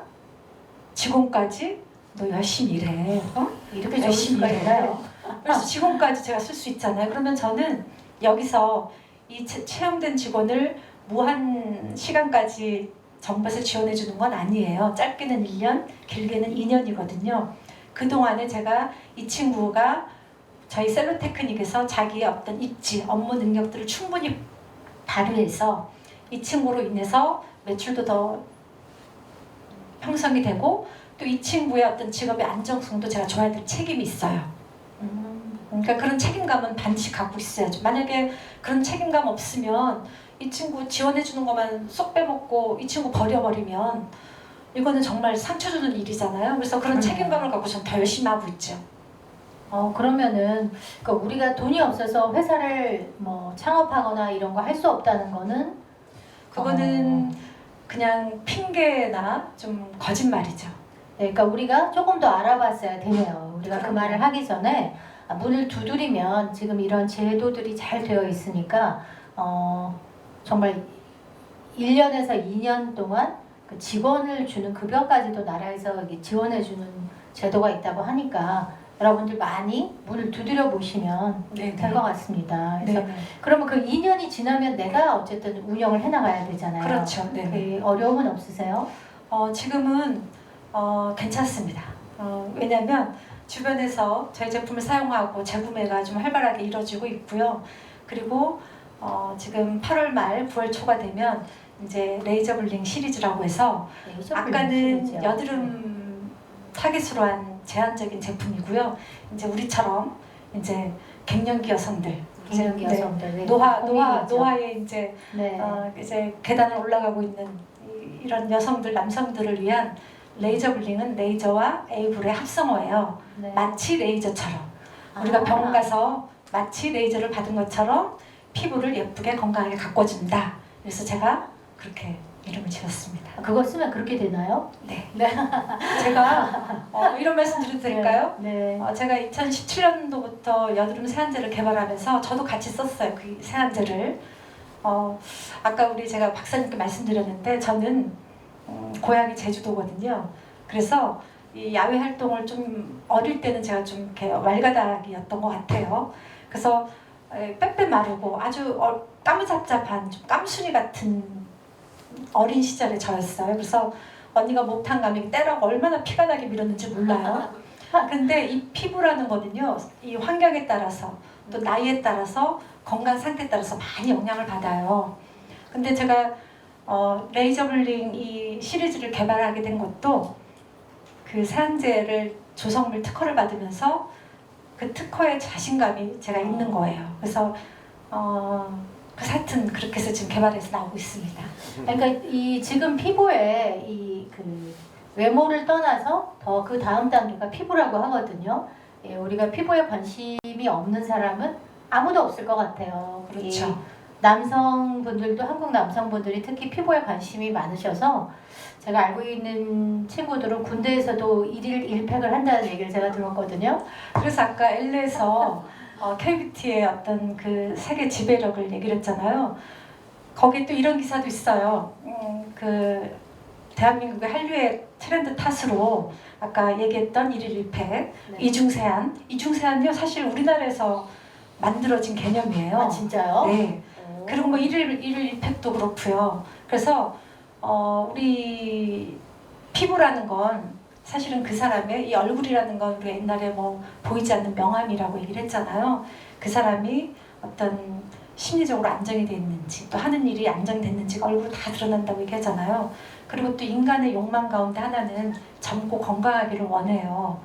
직원까지 너 열심히 일해. 어? 이렇게 좋을 열심히 수가 일해. 있나요? 그래서 직원까지 제가 쓸 수 있잖아요. 그러면 저는 여기서 이 채용된 직원을 무한 시간까지 정부에서 지원해 주는 건 아니에요. 짧게는 1년, 길게는 2년이거든요. 그동안에 제가 이 친구가 저희 셀로테크닉에서 자기의 어떤 입지, 업무 능력들을 충분히 발휘해서 이 친구로 인해서 매출도 더 형성이 되고 또 이 친구의 어떤 직업의 안정성도 제가 줘야 될 책임이 있어요. 그러니까 그런 책임감은 반드시 갖고 있어야죠. 만약에 그런 책임감 없으면 이 친구 지원해 주는 것만 쏙 빼먹고 이 친구 버려버리면 이거는 정말 상처 주는 일이잖아요. 그래서 그런 책임감을 갖고 전 더 열심히 하고 있죠. 그러면은 그러니까 우리가 돈이 없어서 회사를 뭐 창업하거나 이런 거 할 수 없다는 거는 그거는 그냥 핑계나 좀 거짓말이죠. 네, 그러니까 우리가 조금 더 알아봤어야 되네요. 우리가 그 그럼요. 말을 하기 전에 문을 두드리면 지금 이런 제도들이 잘 되어 있으니까 정말 1년에서 2년 동안 그 직원을 주는 급여까지도 나라에서 이게 지원해주는 제도가 있다고 하니까 여러분들 많이 문을 두드려 보시면 네, 될 것 같습니다. 그래서 네. 그러면 그 2년이 지나면 내가 어쨌든 운영을 해나가야 되잖아요. 그렇죠. 네. 그 어려움은 없으세요? 지금은 괜찮습니다. 왜냐하면 주변에서 저희 제품을 사용하고 재구매가 좀 활발하게 이루어지고 있고요. 그리고 지금 8월 말 9월 초가 되면 이제 레이저 블링 시리즈라고 해서 아까는 여드름 타깃으로 한 제한적인 제품이고요. 이제 우리처럼 이제 갱년기 여성들, 갱년기 이제 여성들, 네. 노화에 이제 네. 이제 계단을 올라가고 있는 이런 여성들, 남성들을 위한 레이저 블링은 레이저와 에이블의 합성어예요. 네. 마치 레이저처럼 우리가 병원 가서 마치 레이저를 받은 것처럼 피부를 예쁘게 건강하게 가꿔준다. 그래서 제가 그렇게 이름을 지었습니다. 그거 쓰면 그렇게 되나요? 네. 네. 제가 이런 말씀 드려도 될까요? 네. 제가 2017년도부터 여드름 세안제를 개발하면서 저도 같이 썼어요. 그 세안제를. 아까 제가 박사님께 말씀드렸는데 저는 고향이 제주도거든요. 그래서 이 야외 활동을 좀 어릴 때는 제가 좀 이렇게 왈가닥이었던 것 같아요. 그래서 빼빼 마르고 아주 까무잡잡한 좀 깜순이 같은 어린 시절의 저였어요. 그래서 언니가 목탕 가면 때라고 얼마나 피가 나게 밀었는지 몰라요. 근데 이 피부라는 거는요, 이 환경에 따라서 또 나이에 따라서 건강 상태에 따라서 많이 영향을 받아요. 근데 제가 레이저 블링 이 시리즈를 개발하게 된 것도 그 세안제를 조성물 특허를 받으면서 그 특허의 자신감이 제가 있는 거예요. 그래서 하여튼 그렇게 해서 지금 개발해서 나오고 있습니다. 그러니까 이 지금 피부에 이 그 외모를 떠나서 더 그 다음 단계가 피부라고 하거든요. 예, 우리가 피부에 관심이 없는 사람은 아무도 없을 것 같아요. 그렇죠. 남성분들도 한국 남성분들이 특히 피부에 관심이 많으셔서 제가 알고 있는 친구들은 군대에서도 1일 1팩을 한다는 얘기를 제가 들었거든요. 그래서 아까 LA에서 KBT의 어떤 그 세계 지배력을 얘기를 했잖아요. 거기 또 이런 기사도 있어요. 그 대한민국의 한류의 트렌드 탓으로 아까 얘기했던 1일 1팩, 네. 이중세안요 사실 우리나라에서 만들어진 개념이에요. 아 진짜요? 네. 오. 그리고 뭐 1일 1팩도 그렇고요. 그래서 우리 피부라는 건 사실은 그 사람의 이 얼굴이라는 건 우리가 옛날에 뭐 보이지 않는 명암이라고 얘기를 했잖아요. 그 사람이 어떤 심리적으로 안정이 돼 있는지 또 하는 일이 안정됐는지가 얼굴로 다 드러난다고 얘기하잖아요. 그리고 또 인간의 욕망 가운데 하나는 젊고 건강하기를 원해요.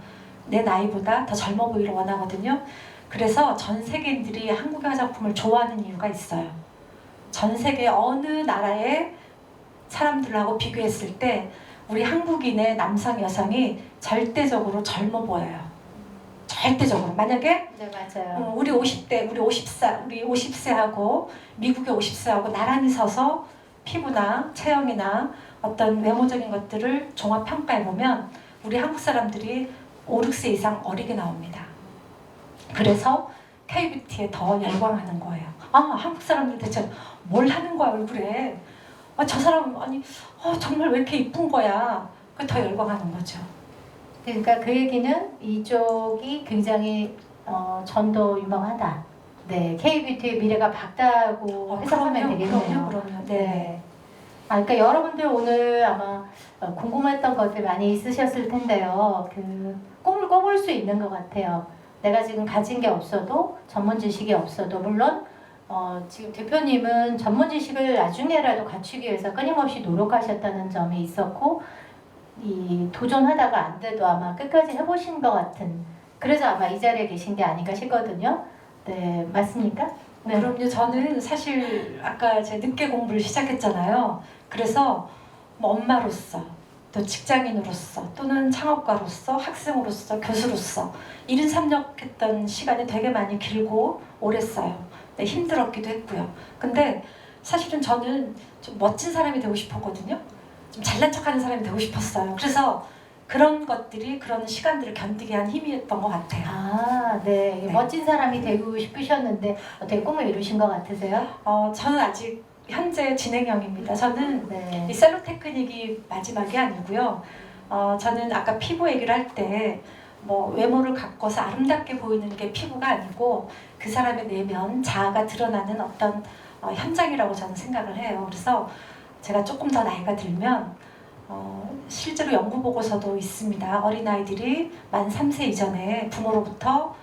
내 나이보다 더 젊어 보이기를 원하거든요. 그래서 전 세계인들이 한국의 화장품을 좋아하는 이유가 있어요. 전 세계 어느 나라의 사람들하고 비교했을 때 우리 한국인의 남성 여성이 절대적으로 젊어 보여요. 절대적으로 만약에 네, 맞아요. 우리 50대, 우리 50세하고 미국의 50세하고 나란히 서서 피부나 체형이나 어떤 외모적인 것들을 종합 평가해 보면 우리 한국 사람들이 5, 6세 이상 어리게 나옵니다. 그래서 K뷰티에 더 열광하는 거예요. 아, 한국 사람들 대체 뭘 하는 거야 얼굴에? 아, 저 사람 아니 정말 왜 이렇게 이쁜 거야? 그 더 열광하는 거죠. 그러니까 그 얘기는 이쪽이 굉장히 전도 유망하다. 네, K뷰티의 미래가 밝다고 해석하면 되겠네요. 그럼요. 네. 아, 그러니까 여러분들 오늘 아마 궁금했던 것들 많이 있으셨을 텐데요. 그 꿈을 꿔볼 수 있는 것 같아요. 내가 지금 가진 게 없어도 전문 지식이 없어도 물론 지금 대표님은 전문 지식을 나중에라도 갖추기 위해서 끊임없이 노력하셨다는 점이 있었고 이 도전하다가 안 돼도 아마 끝까지 해보신 것 같은 그래서 아마 이 자리에 계신 게 아닌가 싶거든요. 네, 맞습니까? 네. 그럼요. 저는 사실 아까 제가 늦게 공부를 시작했잖아요. 그래서 뭐 엄마로서 또 직장인으로서 또는 창업가로서 학생으로서 교수로서 1인 3역했던 시간이 되게 많이 길고 오랬어요. 네, 힘들었기도 했고요. 근데 사실은 저는 좀 멋진 사람이 되고 싶었거든요. 좀 잘난 척하는 사람이 되고 싶었어요. 그래서 그런 것들이 그런 시간들을 견디게 한 힘이었던 것 같아요. 아, 네. 네. 멋진 사람이 되고 싶으셨는데 어떻게 꿈을 이루신 것 같으세요? 저는 아직 현재 진행형입니다. 저는 네. 이 셀로 테크닉이 마지막이 아니고요. 저는 아까 피부 얘기를 할 때 뭐 외모를 가꿔서 아름답게 보이는 게 피부가 아니고 그 사람의 내면 자아가 드러나는 어떤 현장이라고 저는 생각을 해요. 그래서 제가 조금 더 나이가 들면 실제로 연구 보고서도 있습니다. 어린아이들이 만 3세 이전에 부모로부터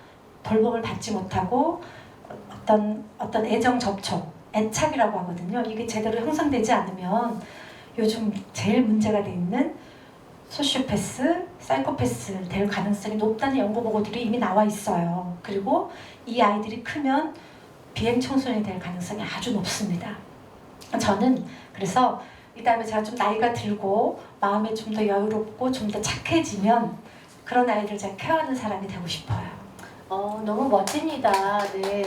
돌봄을 받지 못하고 어떤 애정 접촉, 애착이라고 하거든요. 이게 제대로 형성되지 않으면 요즘 제일 문제가 돼 있는 소시오패스, 사이코패스 될 가능성이 높다는 연구 보고들이 이미 나와 있어요. 그리고 이 아이들이 크면 비행 청소년이 될 가능성이 아주 높습니다. 저는 그래서 이 다음에 제가 좀 나이가 들고 마음이 좀 더 여유롭고 좀 더 착해지면 그런 아이들 제가 케어하는 사람이 되고 싶어요. 너무 멋집니다. 네.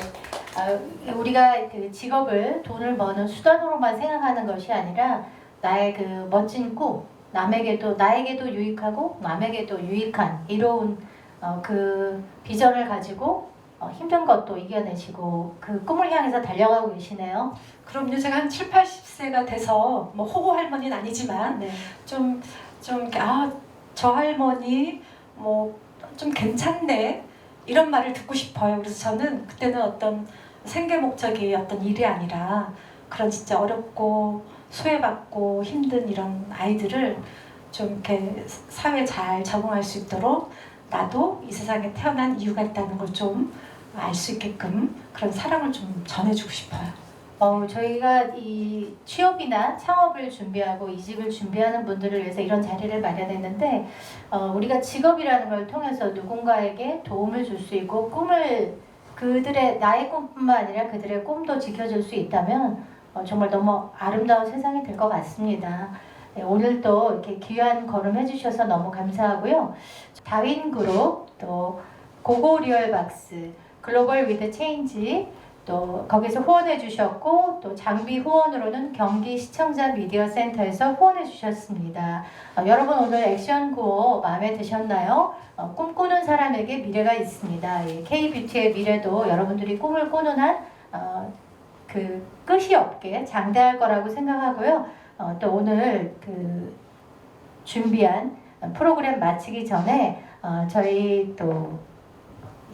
우리가 그 직업을 돈을 버는 수단으로만 생각하는 것이 아니라 나의 그 멋진 꿈, 나에게도 유익하고 남에게도 유익한 이로운 그 비전을 가지고 힘든 것도 이겨내시고 그 꿈을 향해서 달려가고 계시네요. 그럼요. 제가 한 7, 80세가 돼서 뭐 호구 할머니는 아니지만 네. 좀 이렇게 저 할머니 뭐 좀 괜찮네 이런 말을 듣고 싶어요. 그래서 저는 그때는 어떤 생계 목적이 어떤 일이 아니라 그런 진짜 어렵고 소외받고 힘든 이런 아이들을 좀 이렇게 사회에 잘 적응할 수 있도록 나도 이 세상에 태어난 이유가 있다는 걸 좀 알 수 있게끔 그런 사랑을 좀 전해주고 싶어요. 저희가 이 취업이나 창업을 준비하고 이직을 준비하는 분들을 위해서 이런 자리를 마련했는데 우리가 직업이라는 걸 통해서 누군가에게 도움을 줄 수 있고 나의 꿈뿐만 아니라 그들의 꿈도 지켜줄 수 있다면 정말 너무 아름다운 세상이 될 것 같습니다. 네, 오늘도 이렇게 귀한 걸음 해주셔서 너무 감사하고요. 다윈그룹, 또 고고리얼박스, 글로벌 위드 체인지 또 거기서 후원해 주셨고 또 장비 후원으로는 경기 시청자 미디어 센터에서 후원해 주셨습니다. 여러분 오늘 액션 구호 마음에 드셨나요? 꿈꾸는 사람에게 미래가 있습니다. K뷰티의 미래도 여러분들이 꿈을 꾸는 한 그 끝이 없게 장대할 거라고 생각하고요. 또 오늘 그 준비한 프로그램 마치기 전에 저희 또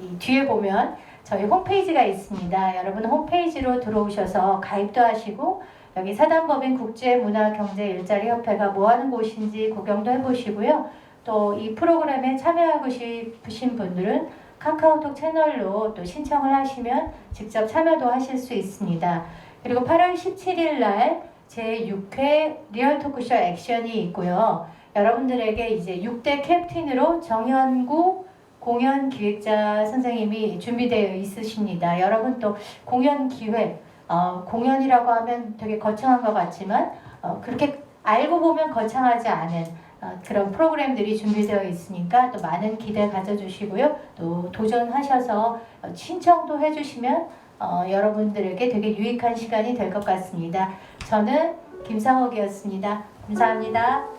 이 뒤에 보면 저희 홈페이지가 있습니다. 여러분 홈페이지로 들어오셔서 가입도 하시고 여기 사단법인 국제문화경제일자리협회가 뭐하는 곳인지 구경도 해보시고요. 또 이 프로그램에 참여하고 싶으신 분들은 카카오톡 채널로 또 신청을 하시면 직접 참여도 하실 수 있습니다. 그리고 8월 17일 날 제6회 리얼토크쇼 액션이 있고요. 여러분들에게 이제 6대 캡틴으로 정현구 공연 기획자 선생님이 준비되어 있으십니다. 여러분 또 공연 기획, 공연이라고 하면 되게 거창한 것 같지만 그렇게 알고 보면 거창하지 않은 그런 프로그램들이 준비되어 있으니까 또 많은 기대 가져주시고요. 또 도전하셔서 신청도 해주시면 여러분들에게 되게 유익한 시간이 될 것 같습니다. 저는 김상옥이었습니다. 감사합니다.